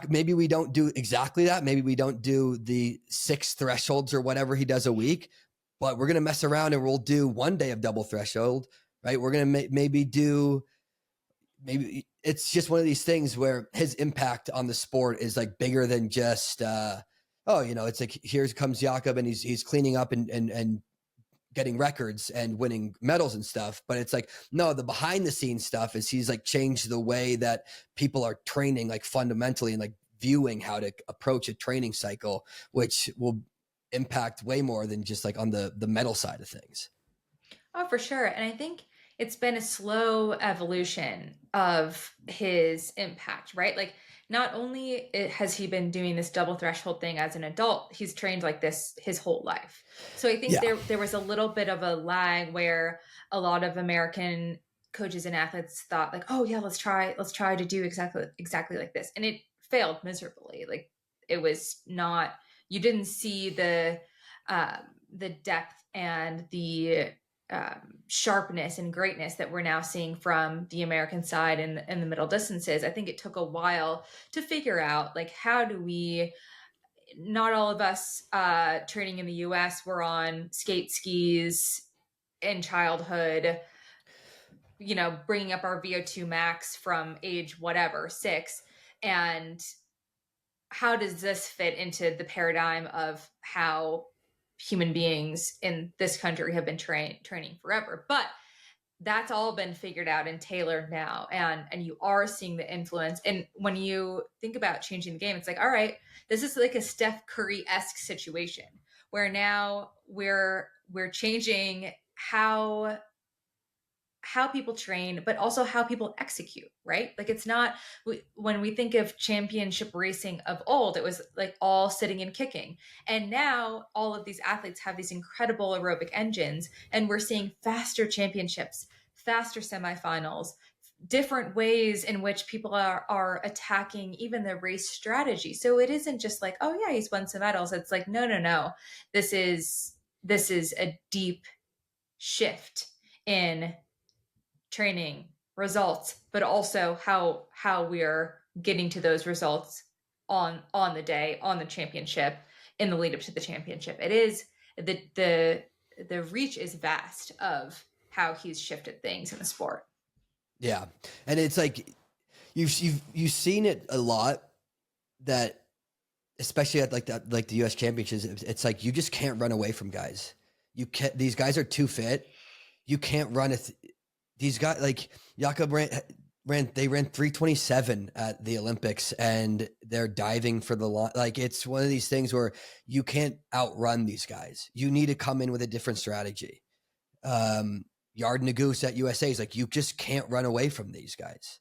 maybe we don't do exactly that. Maybe we don't do the 6 thresholds or whatever he does a week, but we're going to mess around and we'll do 1 day of double threshold, right? We're going to maybe it's just one of these things where his impact on the sport is like bigger than just, it's like, here comes Jakob and he's cleaning up and getting records and winning medals and stuff. But it's like, no, the behind the scenes stuff is he's like changed the way that people are training, like fundamentally, and like viewing how to approach a training cycle, which will impact way more than just like on the medal side of things. Oh, for sure. And I think it's been a slow evolution of his impact, right? Like, not only has he been doing this double threshold thing as an adult, he's trained like this his whole life. So I think there was a little bit of a lag where a lot of American coaches and athletes thought like, oh yeah, let's try to do exactly like this. And it failed miserably. Like, it was not, you didn't see the depth and the sharpness and greatness that we're now seeing from the American side in the middle distances. I think it took a while to figure out, like, how do we, not all of us training in the US were on skate skis in childhood, you know, bringing up our VO2 max from age whatever, 6. And how does this fit into the paradigm of how human beings in this country have been training forever? But that's all been figured out and tailored now, and you are seeing the influence. And when you think about changing the game, it's like, all right, this is like a Steph Curry-esque situation where now we're changing how people train, but also how people execute, right? Like, it's not, when we think of championship racing of old, it was like all sitting and kicking. And now all of these athletes have these incredible aerobic engines, and we're seeing faster championships, faster semifinals, different ways in which people are attacking even the race strategy. So it isn't just like, oh yeah, he's won some medals. It's like, no. This is a deep shift in training results, but also how we're getting to those results on the day, on the championship, in the lead up to the championship. It is the reach is vast of how he's shifted things in the sport. Yeah. And it's like you've seen it a lot, that especially at like the US championships, it's like you just can't run away from guys. You can't, these guys are too fit. You can't run these guys, like Jakob ran 3:27 at the Olympics, and they're diving for the line. Like, it's one of these things where you can't outrun these guys. You need to come in with a different strategy. Yared Nuguse at USA is like, you just can't run away from these guys.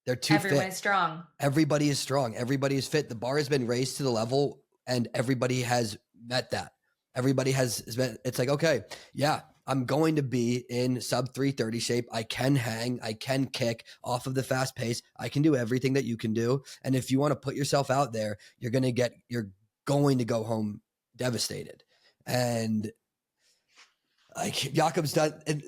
They're too fit. Everyone's strong. Everybody is strong. Everybody is fit. The bar has been raised to the level, and everybody has met that. Everybody has been, it's like, okay, yeah, I'm going to be in sub 330 shape. I can hang. I can kick off of the fast pace. I can do everything that you can do. And if you want to put yourself out there, you're going to go home devastated. And like Jakob's done. And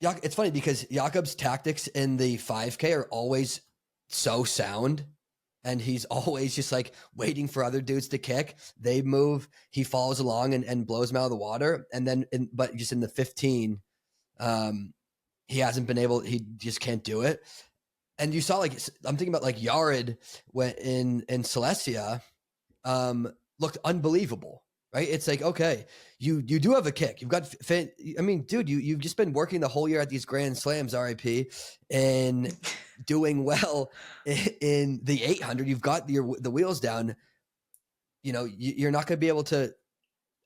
it's funny because Jakob's tactics in the 5K are always so sound. And he's always just like waiting for other dudes to kick. They move, he follows along and blows them out of the water. And then, but just in the 15, he hasn't been able, he just can't do it. And you saw, like, I'm thinking about like Yared in Silesia, looked unbelievable, right? It's like, okay, you do have a kick. You've got, I mean, dude, you've just been working the whole year at these Grand Slams, RIP, and doing well in the 800. You've got the wheels down. You know, you're not going to be able to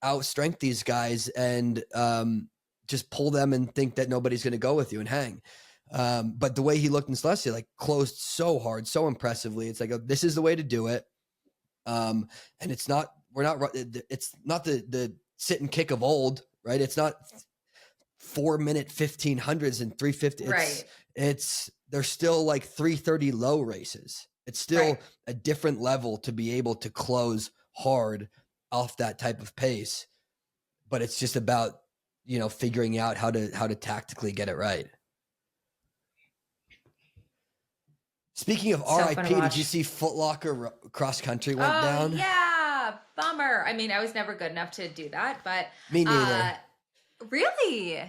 outstrength these guys and just pull them and think that nobody's going to go with you and hang. But the way he looked in Silesia, like, closed so hard, so impressively. It's like, this is the way to do it. And it's not the sit and kick of old, right? It's not 4-minute 1500s and 350. Right. They're still like 330 low races. It's still a different level to be able to close hard off that type of pace. But it's just about, figuring out how to tactically get it right. Speaking of RIP, did you see Foot Locker cross country went down? Yeah, bummer. I mean, I was never good enough to do that, but me neither. Really?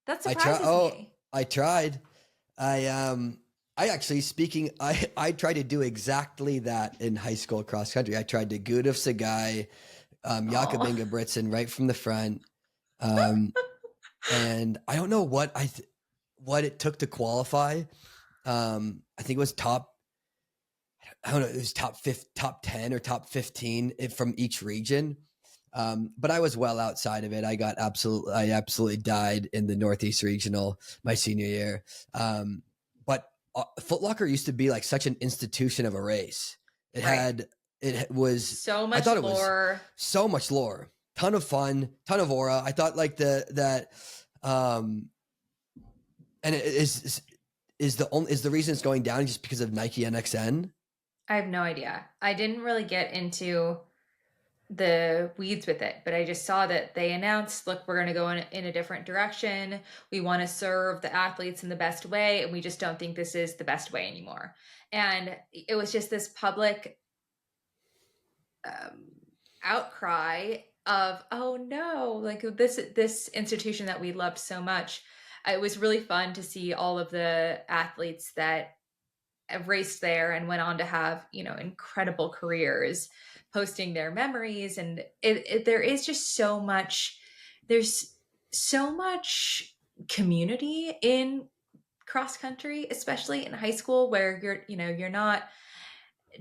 That surprises me. I tried. I tried to do exactly that in high school cross country. I tried to Gudov Sagai, Jakob Ingebrigtsen right from the front. and I don't know what what it took to qualify. I think it was I don't know, it was top 10 or top 15 from each region. But I was well outside of it. I absolutely died in the Northeast Regional my senior year. But Foot Locker used to be like such an institution of a race. It was so much I thought lore. It was so much lore, ton of fun, ton of aura. I thought like and it is the reason it's going down just because of Nike NXN. I have no idea. I didn't really get into the weeds with it, but I just saw that they announced, look, we're going to go in a different direction. We want to serve the athletes in the best way, and we just don't think this is the best way anymore. And it was just this public outcry of, oh no, like this institution that we loved so much. It was really fun to see all of the athletes that raced there and went on to have, incredible careers, posting their memories. And there is just there's so much community in cross country, especially in high school, where you're not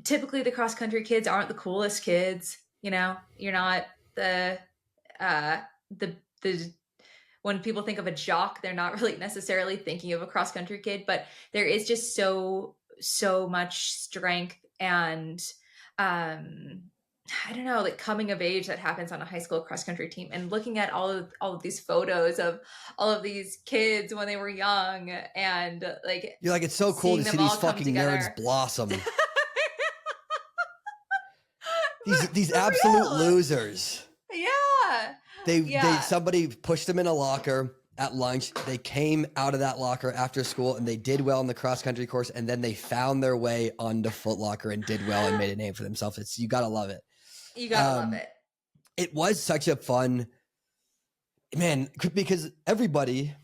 typically, the cross country kids aren't the coolest kids. You're not the when people think of a jock, they're not really necessarily thinking of a cross country kid, but there is just so much strength and I don't know, like coming of age that happens on a high school cross country team, and looking at all of these photos of all of these kids when they were young, and like you're like, it's so cool to see these fucking nerds blossom. these absolute losers. Yeah. Somebody pushed them in a locker at lunch. They came out of that locker after school and they did well in the cross country course, and then they found their way onto Foot Locker and did well and made a name for themselves. You gotta love it. You gotta love it. It was such a fun, man, because everybody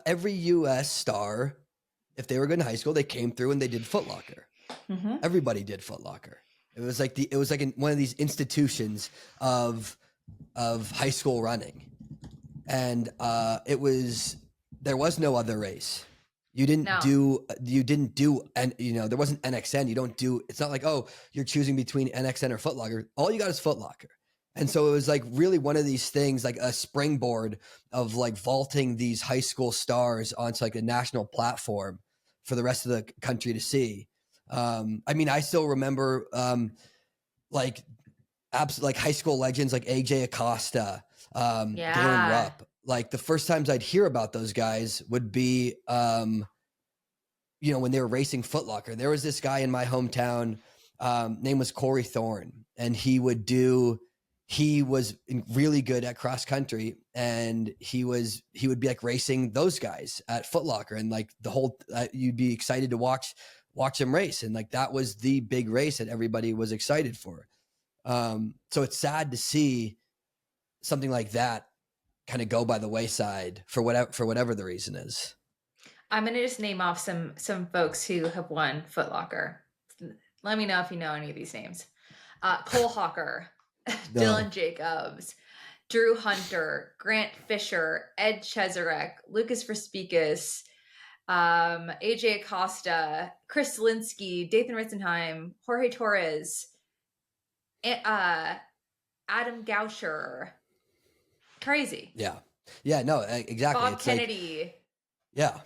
every US star, if they were good in high school, they came through and they did Foot Locker. Mm-hmm. Everybody did Foot Locker. It was like one of these institutions of high school running, and there was no other race. You didn't do, and there wasn't NXN. It's not like, oh, you're choosing between NXN or Foot Locker. All you got is Foot Locker. And so it was like really one of these things, like a springboard of like vaulting these high school stars onto like a national platform for the rest of the country to see. I mean, I still remember like high school legends like AJ Acosta, Dylan Rupp. Like the first times I'd hear about those guys would be, when they were racing Foot Locker. There was this guy in my hometown, name was Corey Thorne, and he was really good at cross country, and he would be like racing those guys at Foot Locker, and like the whole you'd be excited to watch him race, and like that was the big race that everybody was excited for. So it's sad to see something like that kind of go by the wayside for whatever the reason is. I'm gonna just name off some folks who have won Foot Locker. Let me know if you know any of these names. Cole Hawker, no. Dylan Jacobs, Drew Hunter, Grant Fisher, Ed Cheserek, Lucas Verspikas, AJ Acosta, Chris Linsky, Dathan Ritzenheim, Jorge Torres, Adam Gauscher. Crazy. Yeah, no, exactly. Bob Kennedy. Yeah.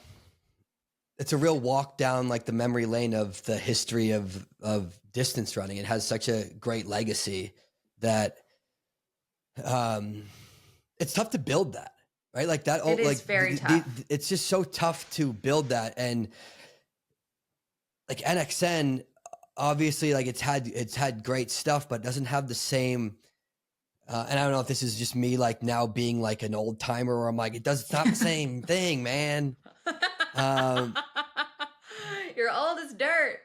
It's a real walk down like the memory lane of the history of distance running. It has such a great legacy that it's tough to build that, right? Like that. It is very tough. It's just so tough to build that. And like NXN, obviously, like it's had great stuff, but doesn't have the same. And I don't know if this is just me, like now being like an old timer, or I'm like, it's not the same thing, man. You're old as dirt.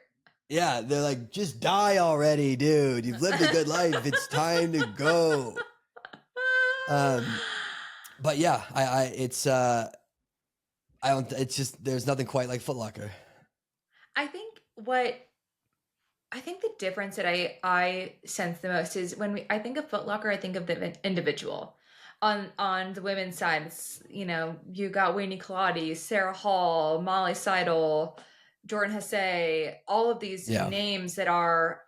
Yeah, they're like, just die already, dude. You've lived a good life. It's time to go. But yeah, it's just there's nothing quite like Foot Locker. I think the difference that I sense the most is when I think of Foot Locker, I think of the individual. on the women's side, it's, you got Winnie Colati, Sarah Hall, Molly Seidel, Jordan Hesse, all of these Yeah. names that are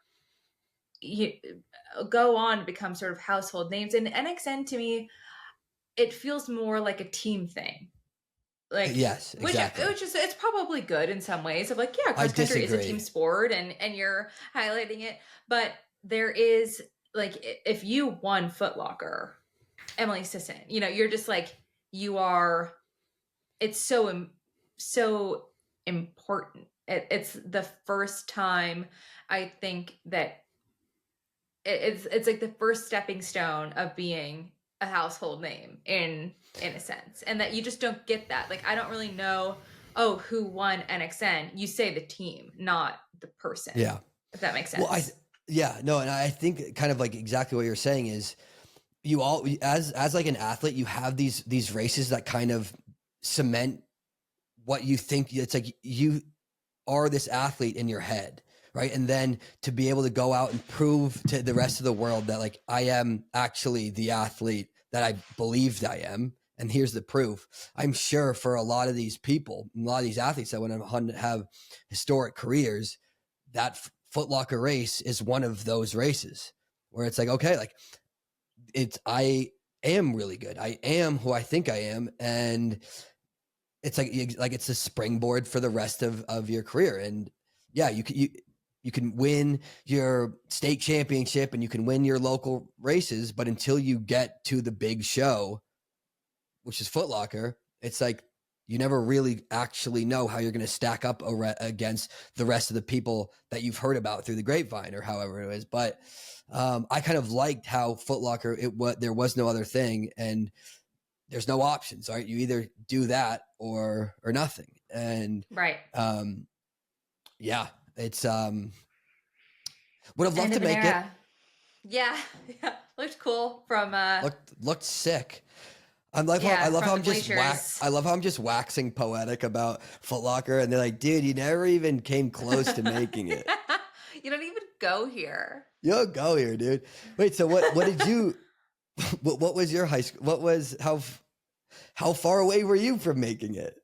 go on to become sort of household names. And NXN, to me, it feels more like a team thing. Like, Yes, exactly. which is, it's probably good in some ways, of like, yeah, I cross country is a disagree. team sport, and you're highlighting it, but there is, like, if you won Foot Locker, Emily Sisson, you're just like, you are, it's so important. It's the first time, I think, that it's like the first stepping stone of being a household name in a sense, and that you just don't get that. Like, I don't really know, who won NXN. You say the team, not the person. Yeah. If that makes sense. Well, and I think kind of like exactly what you're saying is, you all, as like an athlete, you have these races that kind of cement what you think. It's like you are this athlete in your head, right? And then to be able to go out and prove to the rest of the world that, like, I am actually the athlete that I believed I am, and here's the proof. I'm sure for a lot of these people, a lot of these athletes that want to have historic careers, that Foot Locker race is one of those races where it's like, okay, like, I am really good. I am who I think I am. And it's like it's a springboard for the rest of your career. And yeah, you can win your state championship and you can win your local races, but until you get to the big show, which is Foot Locker, it's like you never really actually know how you're going to stack up against the rest of the people that you've heard about through the grapevine or however it is. But I kind of liked how Foot Locker, there was no other thing, and there's no options, right? You either do that or nothing. And right. Yeah, it's would have loved End to of an make it. era. Yeah. Looked cool from Looked sick. I love Yeah, how from I'm the just bleachers. I love how I'm just waxing poetic about Foot Locker, and they're like, dude, you never even came close to making it. You don't even go here. You don't go here, dude. Wait, so what did you what was your high school? What was how far away were you from making it?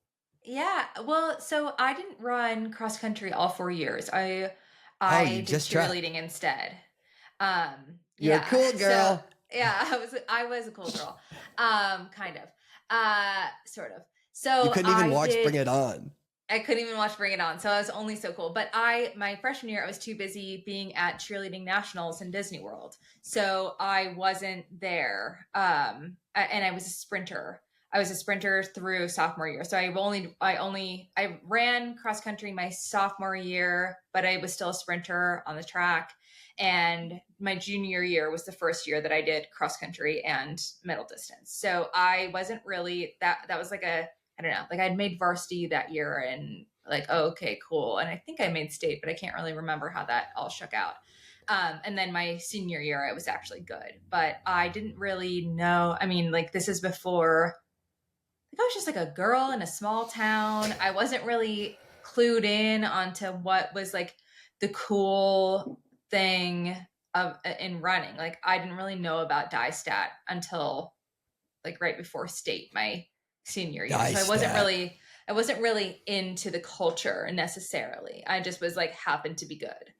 Yeah, well, so I didn't run cross country all 4 years. You I did just track. cheerleading instead. You're a Yeah. cool girl. So yeah, I was a cool girl. Kind of. Sort of. So You couldn't even watch did, Bring It On. I couldn't even watch Bring It On, so I was only so cool. But my freshman year, I was too busy being at cheerleading nationals in Disney World, so I wasn't there. And I was a sprinter. I was a sprinter through sophomore year, so I ran cross country my sophomore year, but I was still a sprinter on the track. And my junior year was the first year that I did cross country and middle distance. So I wasn't really that was like I don't know, like I'd made varsity that year, and like, oh, okay, cool. And I think I made state, but I can't really remember how that all shook out. And then my senior year, I was actually good, but I didn't really know. I mean, like, this is before, like, I was just like a girl in a small town. I wasn't really clued in onto what was like the cool thing in running. Like, I didn't really know about die-stat until like right before state, my senior year. So I wasn't really into the culture necessarily. I just was like, happened to be good.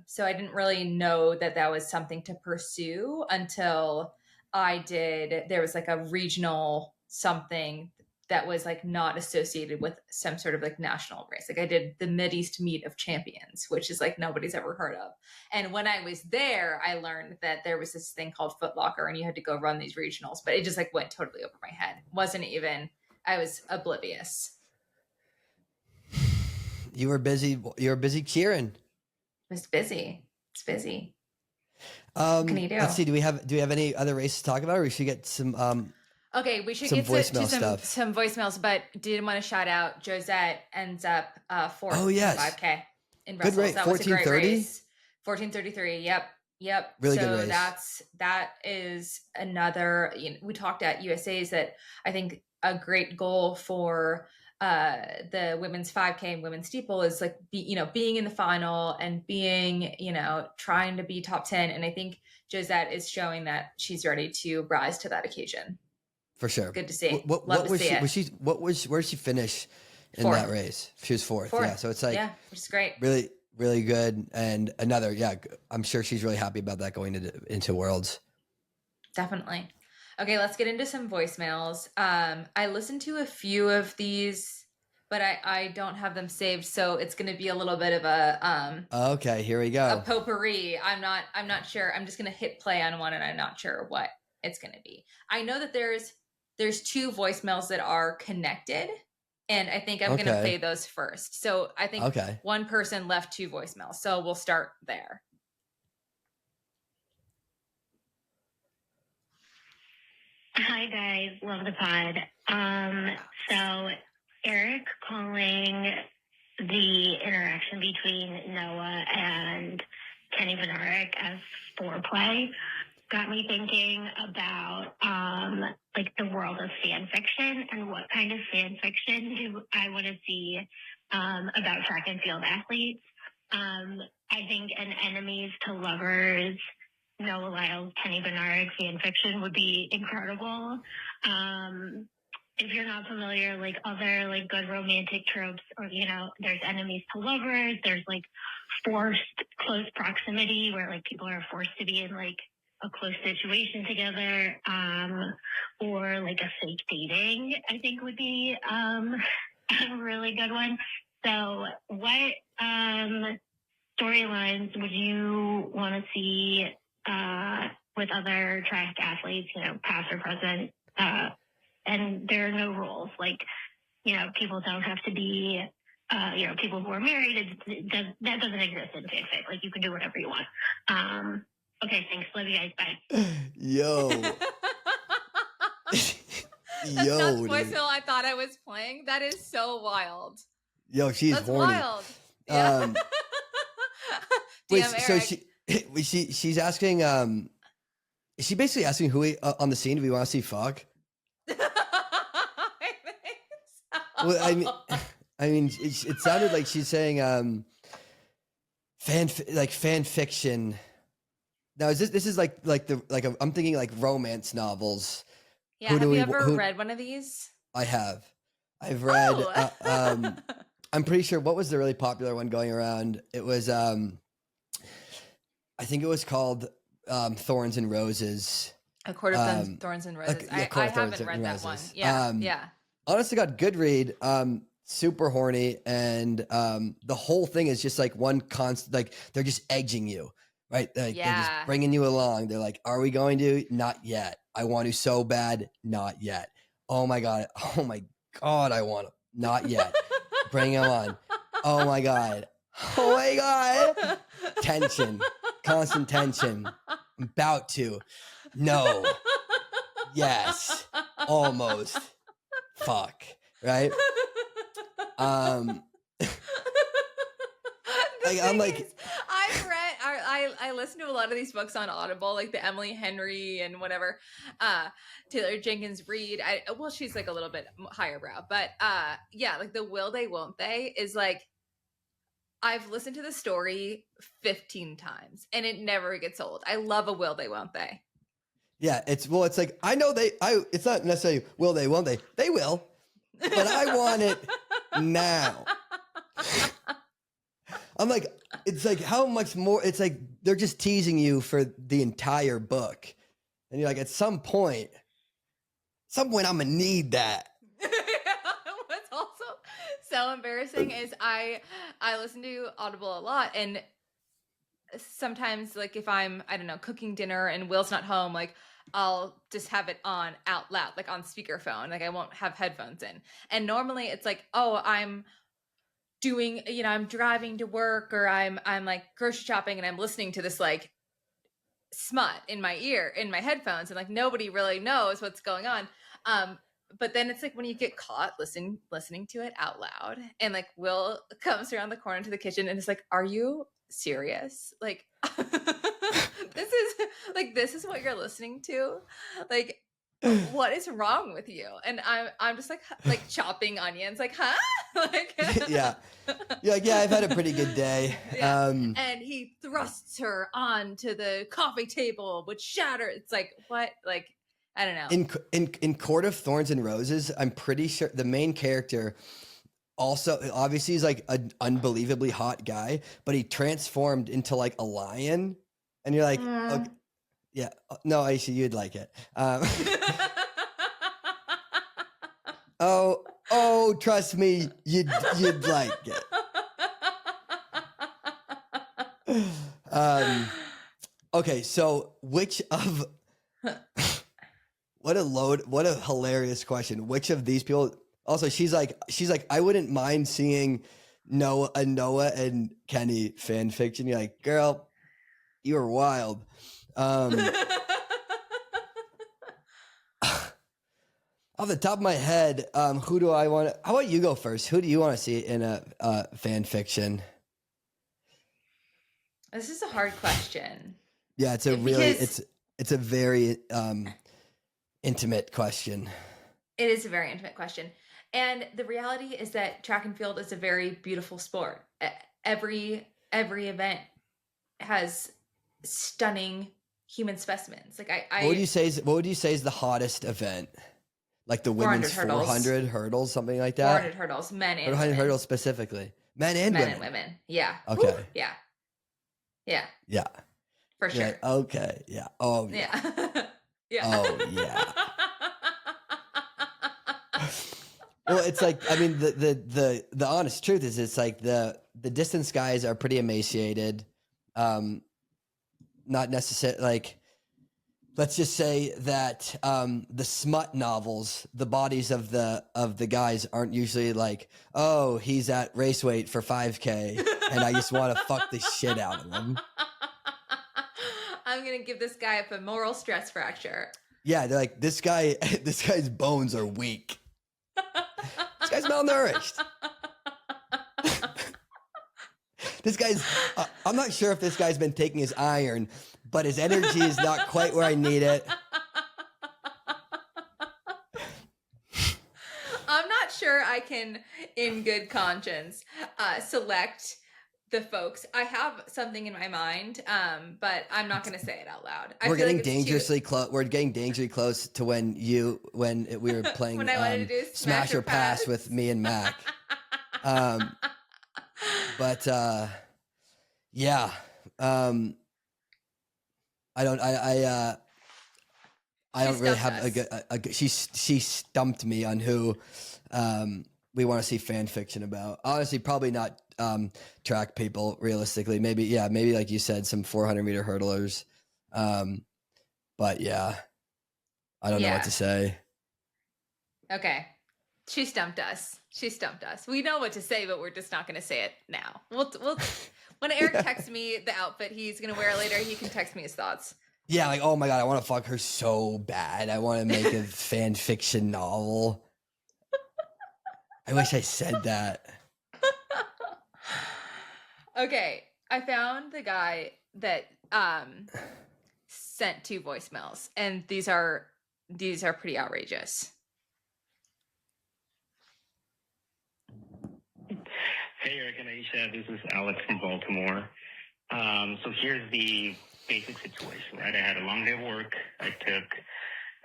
So I didn't really know that was something to pursue until there was like a regional something that was like not associated with some sort of like national race. Like, I did the Mideast Meet of Champions, which is like nobody's ever heard of. And when I was there, I learned that there was this thing called Foot Locker, and you had to go run these regionals, but it just like went totally over my head. I was oblivious. You were busy cheering. It was busy. It's busy. What can you do? Let's see, do we have any other races to talk about, or we should get some Okay, we should some get voicemail to stuff. some voicemails, but did want to shout out Josette ends up fourth. Oh, yes. 5K in Good Brussels. rate. That was a great 14:30? race. 14:33. Yep. Really so good race. that is another. We talked at USA's that I think a great goal for the women's 5K and women's steeple is like, being in the final and being, trying to be top 10. And I think Josette is showing that she's ready to rise to that occasion. For sure. Good to see. What was she? Where did she finish in that race? She was fourth. Yeah. So it's like, which is great. Really, really good. And another, I'm sure she's really happy about that going into Worlds. Definitely. Okay, let's get into some voicemails. I listened to a few of these, but I don't have them saved, so it's going to be a little bit of a okay, here we go. A potpourri. I'm not sure. I'm just going to hit play on one, and I'm not sure what it's going to be. I know that there's 2 voicemails that are connected, and I think I'm going to play those first. So I think one person left 2 voicemails, so we'll start there. Hi guys, love the pod. So Eric calling the interaction between Noah and Kenny Bednarek as foreplay got me thinking about like the world of fan fiction and what kind of fan fiction do I want to see about track and field athletes. I think an enemies to lovers Noah Lyles, Kenny Bednarek fan fiction would be incredible. If you're not familiar, like other like good romantic tropes, or there's enemies to lovers. There's like forced close proximity where like people are forced to be in like a close situation together, or like a fake dating. I think would be a really good one. So, what storylines would you want to see with other track athletes, past or present, and there are no rules. Like, people don't have to be, people who are married. That doesn't exist in fanfic. Like, you can do whatever you want. Okay, thanks. Love you guys. Bye. Yo. That's not the voicemail I thought I was playing. That is so wild. Yo, she's horny. Wild. Yeah. Wait, so she's asking, is she basically asking who on the scene do we want to see fuck? I think so. Well, I mean, it sounded like she's saying fan fiction. Now is this is I'm thinking like romance novels. Yeah, have you ever read one of these? I have. I've read. I'm pretty sure. What was the really popular one going around? It was. I think it was called Thorns and Roses. A Court of Thorns and Roses. I haven't read that one. Yeah, yeah. Honestly, got good read. Super horny, and the whole thing is just like one constant. Like they're just edging you, right? Like they're just bringing you along. They're like, "Are we going to? Not yet. I want to so bad. Not yet. Oh my god. Oh my god. I want to. Not yet. Bring him on. Oh my god. Oh my god. Tension." Constant tension. I'm about to. No. Yes. Almost. Fuck. Right? I'm like, I listen to a lot of these books on Audible, like the Emily Henry and whatever. Taylor Jenkins Reid. She's like a little bit higher brow, but like the will they won't they is like, I've listened to the story 15 times and it never gets old. I love a will they won't they. Yeah, it's like I know it's not necessarily will they won't they. They will. But I want it now. I'm like, it's like how much more, it's like they're just teasing you for the entire book. And you're like, at some point I'm gonna need that. What's also so embarrassing is I listen to Audible a lot, and sometimes like if I'm, I don't know, cooking dinner and Will's not home, like I'll just have it on out loud, like on speakerphone, like I won't have headphones in. And normally it's like, oh, I'm doing, I'm driving to work, or I'm like grocery shopping and I'm listening to this like smut in my ear, in my headphones, and like nobody really knows what's going on. But then it's like when you get caught listening to it out loud, and like Will comes around the corner to the kitchen and it's like, are you serious? Like, this is what you're listening to? Like, what is wrong with you? And I'm just like chopping onions, like, huh? Like, Yeah. You're like, yeah, I've had a pretty good day. Yeah. And he thrusts her onto the coffee table, which shatters. It's like, what? Like, I don't know. In Court of Thorns and Roses, I'm pretty sure the main character also, obviously, he's like an unbelievably hot guy, but he transformed into like a lion, and you're like, okay, yeah, no, Aisha, you'd like it. Oh, trust me, you'd like it. Okay, so which of what a hilarious question. Which of these people? Also, she's like, I wouldn't mind seeing Noah and Kenny fan fiction. You're like, girl, you are wild. Off the top of my head, who do I want to? How about you go first? Who do you want to see in a fan fiction? This is a hard question. Yeah, it's a really it's a very intimate question. It is a very intimate question. And the reality is that track and field is a very beautiful sport. Every event has stunning human specimens. Like what would you say is the hottest event? Like the women's 400 hurdles, something like that? 400 hurdles, men and 400 women. hurdles specifically. Men and women. Yeah. Okay. Woo. Yeah. Yeah. Yeah. For sure. Yeah. Okay. Yeah. Oh, yeah. Yeah. Yeah. Oh, yeah. Well, it's like, I mean, the honest truth is it's like the distance guys are pretty emaciated. Not necessarily like, let's just say that the smut novels, the bodies of the guys aren't usually like, oh, he's at race weight for 5K and I just want to fuck the shit out of him. I'm gonna give this guy a femoral stress fracture. Yeah, they're like, this guy's bones are weak. This guy's malnourished. This guy's, I'm not sure if this guy's been taking his iron, but his energy is not quite where I need it. I'm not sure I can, in good conscience, select the folks. I have something in my mind, but I'm not going to say it out loud. We're getting dangerously close. We're getting dangerously close to when we were playing when I wanted to do Smash or Pass with me and Mac. But yeah, I don't really have a good. She stumped me on who we want to see fan fiction about. Honestly, probably not track people. Realistically, maybe like you said, some 400-meter hurdlers. But yeah, I don't know what to say. Okay. She stumped us. We know what to say, but we're just not going to say it now. We'll when Eric texts me the outfit he's going to wear later, he can text me his thoughts. Yeah, like, oh my God, I want to fuck her so bad. I want to make a fan fiction novel. I wish I said that. Okay, I found the guy that sent 2 voicemails, and these are pretty outrageous. Hey, Eric and Aisha, this is Alex from Baltimore. So here's the basic situation, right? I had a long day of work. I took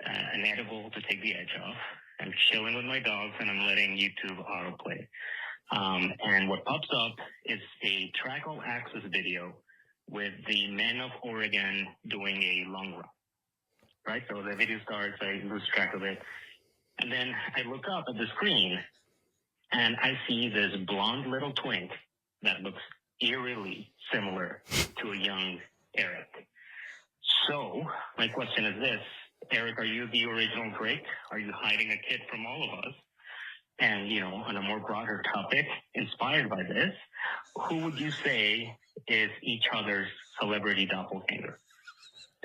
an edible to take the edge off. I'm chilling with my dogs, and I'm letting YouTube autoplay. And what pops up is a track all access video with the men of Oregon doing a long run, right? So the video starts, I lose track of it. And then I look up at the screen, and I see this blonde little twink that looks eerily similar to a young Eric. So my question is this: Eric, are you the original Drake? Are you hiding a kid from all of us? And, on a more broader topic, inspired by this, who would you say is each other's celebrity doppelganger?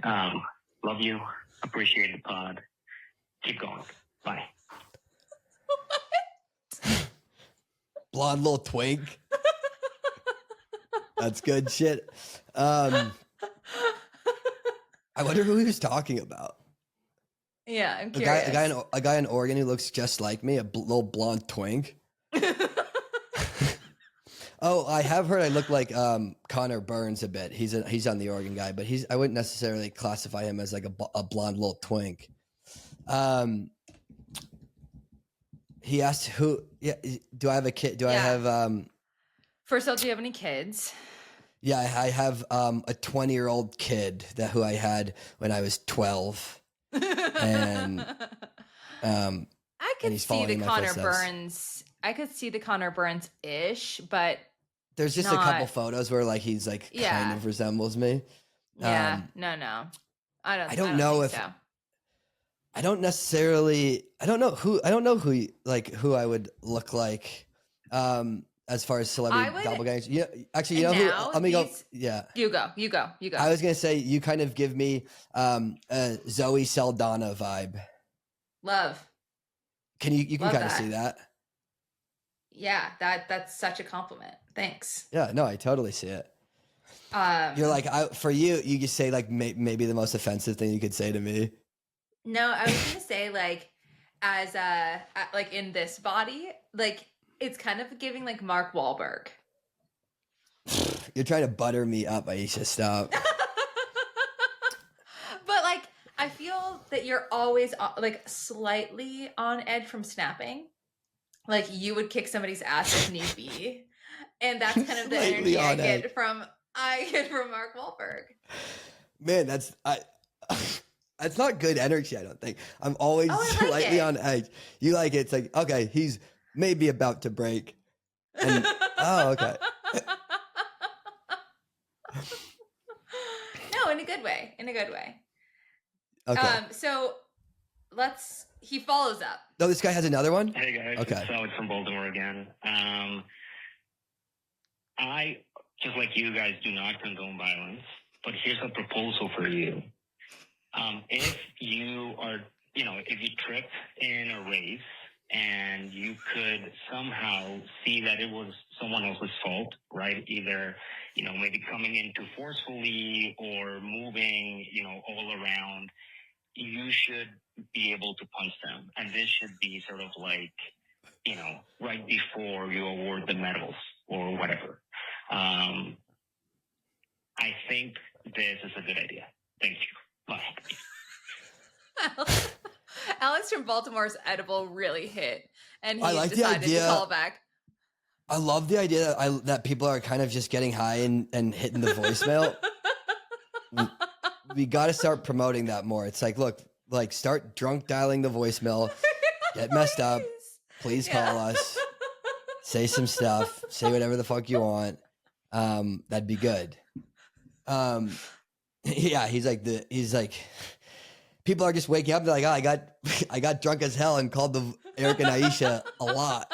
Love you. Appreciate the pod. Keep going. Bye. Blonde little twink. That's good shit. I wonder who he was talking about. Yeah, I'm A guy, curious. a guy in Oregon who looks just like me, a little blonde twink. Oh, I have heard I look like Connor Burns a bit. He's on the Oregon guy, but I wouldn't necessarily classify him as like a blonde little twink. He asked who. Yeah, do I have a kid? Do I Yeah. have? First of all, do you have any kids? Yeah, I have a 20-year-old kid who I had when I was 12, and I could he's see following the in my Connor footsteps. Burns. I could see the Connor Burns ish, but There's just a couple not- photos where like he's like kind Yeah. of resembles me. yeah, no. I don't know think if- so. I don't know who I would look like as far as celebrity I would- doppelgangers. Yeah, actually, you And know who? now Let me go. these- Yeah, You go. I was gonna say you kind of give me a Zoe Saldana vibe. Love. You can Love kind of that. see that? Yeah, that's such a compliment. Thanks. Yeah, no, I totally see it. You're like for you just say like maybe the most offensive thing you could say to me. No, I was gonna say like as like in this body, like it's kind of giving like Mark Wahlberg. You're trying to butter me up, Aisha. Stop. But like I feel that you're always like slightly on edge from snapping. Like you would kick somebody's ass if need be. And that's kind of the Slightly energy I on edge. get from Mark Wahlberg. Man, that's not good energy, I don't think. I'm always Oh, I like slightly it. on edge. You like it. It's like, okay, he's maybe about to break. And, oh, okay. No, in a good way. Okay. So he follows up. No, this guy has another one? Hey guys, Okay. it's Alex from Baltimore again. I, just like you guys, do not condone violence, but here's a proposal for you. If you are, if you trip in a race and you could somehow see that it was someone else's fault, right? Either, maybe coming in too forcefully or moving, all around, you should be able to punch them. And this should be sort of like, right before you award the medals or whatever. I think this is a good idea. Thank you. Bye. Alex from Baltimore's edible really hit, and he I like the decided to idea. call back. I love the idea that people are kind of just getting high and hitting the voicemail. We got to start promoting that more. It's like, look, like start drunk dialing the voicemail, get messed up. Please call us. Say some stuff. Say whatever the fuck you want. That'd be good. Yeah, he's like, people are just waking up. They're like, oh, I got drunk as hell and called the Eric and Aisha a lot.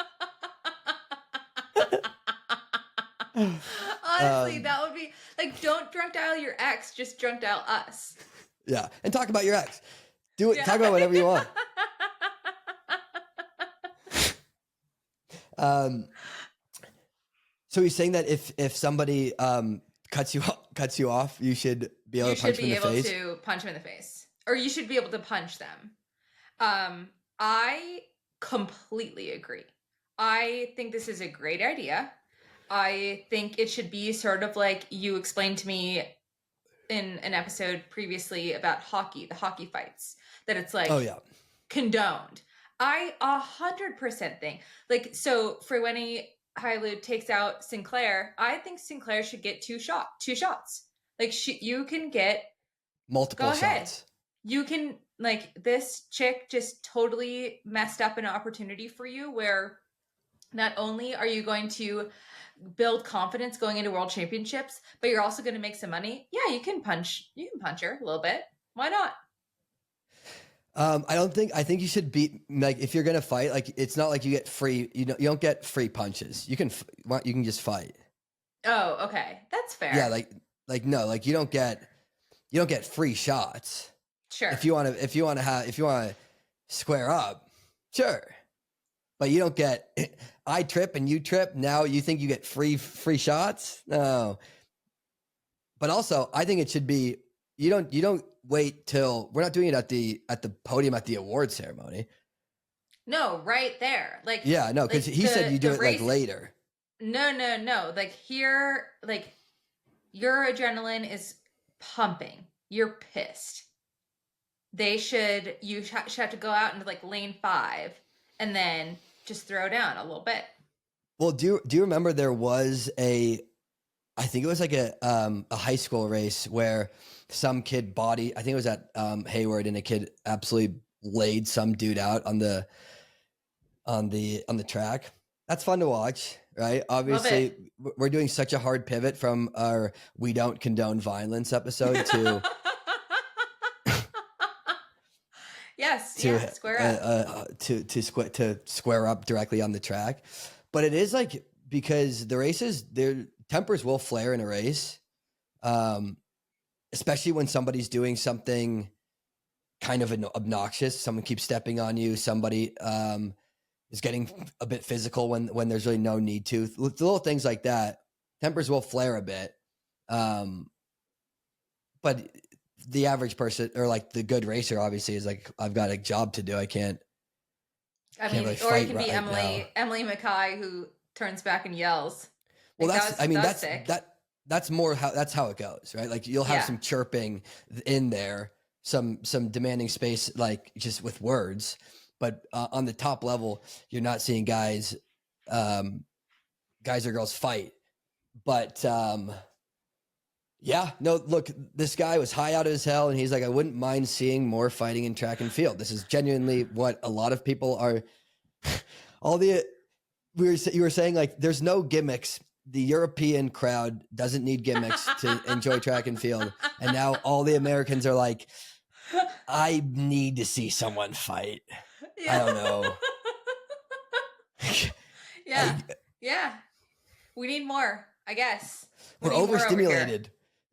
Honestly, that would be like, don't drunk dial your ex, just drunk dial us. Yeah, and talk about your ex. Do it. Yeah. Talk about whatever you want. So he's saying that if somebody cuts you off, you should be able to punch them in the face. To punch them in the face, or you should be able to punch them. I completely agree. I think this is a great idea. I think it should be sort of like you explained to me in an episode previously about hockey, the hockey fights, that it's like, Oh yeah, condoned. I 100% think, like, so for when Hailu takes out Sinclair, I think Sinclair should get two shots. Like, you can get multiple Go ahead. shots. You can, like, this chick just totally messed up an opportunity for you where not only are you going to build confidence going into world championships, but you're also going to make some money. Yeah, you can punch her a little bit. Why not? I think you should beat, like, if you're gonna fight, like, it's not like you get free. You don't get free punches. You can just fight. Oh, okay, that's fair. Yeah, like no, like you don't get free shots. Sure. If you want to square up, sure. But you don't get, I trip and you trip. Now you think you get free shots? No. But also, I think it should be you don't wait till we're not doing it at the podium at the award ceremony. No, right there. Like, yeah, no, because like he said you do it race, like later. No. Like here, like your adrenaline is pumping. You're pissed. You should have to go out into like lane 5 and then just throw down a little bit. Well, do you remember there was I think it was like a high school race where some kid I think it was at Hayward, and a kid absolutely laid some dude out on the track. That's fun to watch, right? Obviously, we're doing such a hard pivot from our "We Don't Condone Violence" episode to square up to square up directly on the track. But it is like, because the races, their tempers will flare in a race, especially when somebody's doing something kind of obnoxious. Someone keeps stepping on you. Somebody is getting a bit physical when there's really no need to. Little things like that, tempers will flare a bit. But the average person, or like the good racer, obviously is like, I've got a job to do. I can't. I mean, really or it can be right Emily Mackay, who turns back and yells. Well, like, that's more that's how it goes, right? Like you'll have some chirping in there, some demanding space, like just with words. But on the top level, you're not seeing guys or girls fight. But yeah, no, look, this guy was high out of his hell, and he's like, I wouldn't mind seeing more fighting in track and field. This is genuinely what a lot of people are. You were saying, like, there's no gimmicks. The European crowd doesn't need gimmicks to enjoy track and field. And now all the Americans are like, I need to see someone fight. Yeah. I don't know. Yeah. We need more, I guess. We're overstimulated.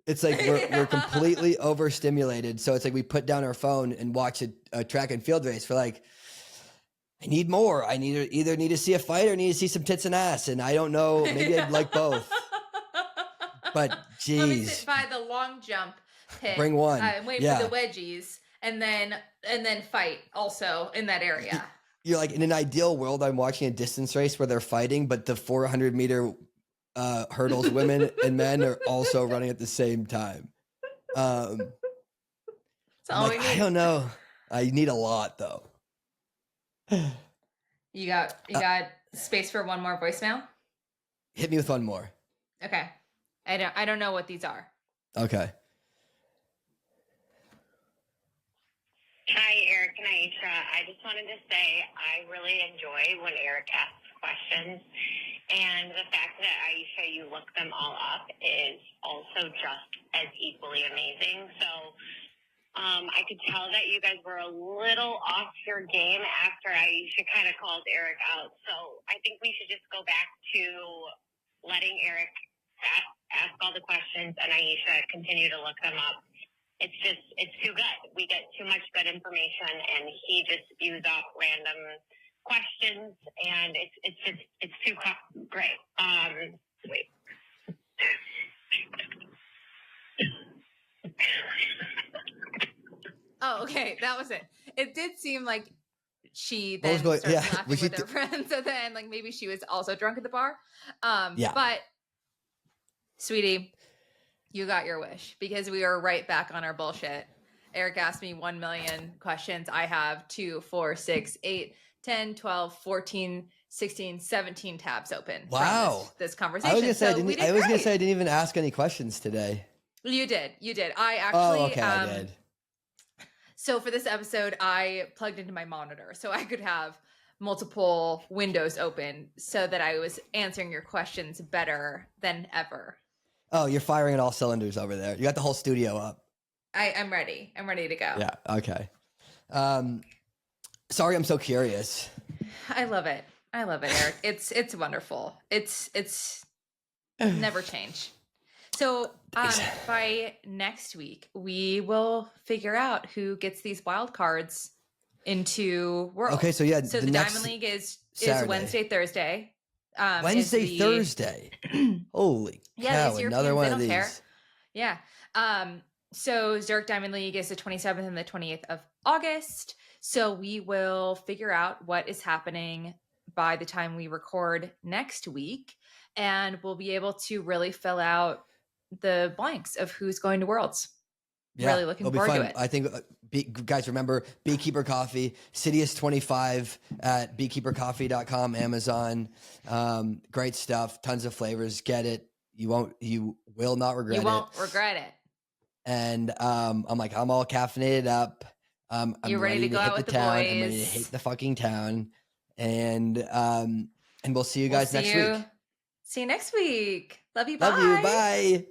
It's like we're completely overstimulated. So it's like we put down our phone and watch a track and field race for like, I need more. I either need to see a fight or need to see some tits and ass. And I don't know. Maybe I'd like both. But geez. Let me sit by the long jump pit. Bring one. Wait for the wedgies, and then fight also in that area. You're like, in an ideal world, I'm watching a distance race where they're fighting, but the 400-meter hurdles, women and men, are also running at the same time. I don't know. I need a lot though. You got space for one more voicemail? Hit me with one more. Okay. I don't know what these are. Okay. Hi, Eric and Aisha. I just wanted to say I really enjoy when Eric asks questions, and the fact that Aisha, you look them all up, is also just as equally amazing. So I could tell that you guys were a little off your game after Aisha kind of called Eric out. So I think we should just go back to letting Eric ask all the questions and Aisha continue to look them up. It's too good. We get too much good information, and he just spews off random questions, and it's too great. Wait. Oh, okay. That was it. It did seem like she then started laughing with her friends at the end. Like maybe she was also drunk at the bar. But sweetie, you got your wish, because we are right back on our bullshit. Eric asked me 1 million questions. I have 2, 4, 6, 8, 10, 12, 14, 16, 17 tabs open. Wow. From this conversation. I was going to say I didn't even ask any questions today. You did. I actually, I did. So for this episode, I plugged into my monitor so I could have multiple windows open so that I was answering your questions better than ever. Oh, you're firing at all cylinders over there. You got the whole studio up. I'm ready. I'm ready to go. Yeah. Okay. Sorry, I'm so curious. I love it, Eric. It's wonderful. It's never change. So by next week, we will figure out who gets these wild cards into World. Okay, so yeah, so the Diamond League is Wednesday, Thursday. Thursday. Holy cow! Another one of these. Yeah. So Zurich Diamond League is the 27th and the 28th of August. So we will figure out what is happening by the time we record next week, and we'll be able to really fill out the blanks of who's going to Worlds. Yeah, Really looking it'll be forward fun. to it. I think, guys, remember BeeKeeper Coffee, CITIUS 25 at BeeKeeperCoffee.com, Amazon. Great stuff, tons of flavors. Get it. You will not regret it. You won't regret it. And I'm all caffeinated up. I'm You're ready to go hit out with the town. I'm ready to boys. hit the fucking town. And we'll see you guys next week. See you next week. Love you. Love Bye. you. Bye.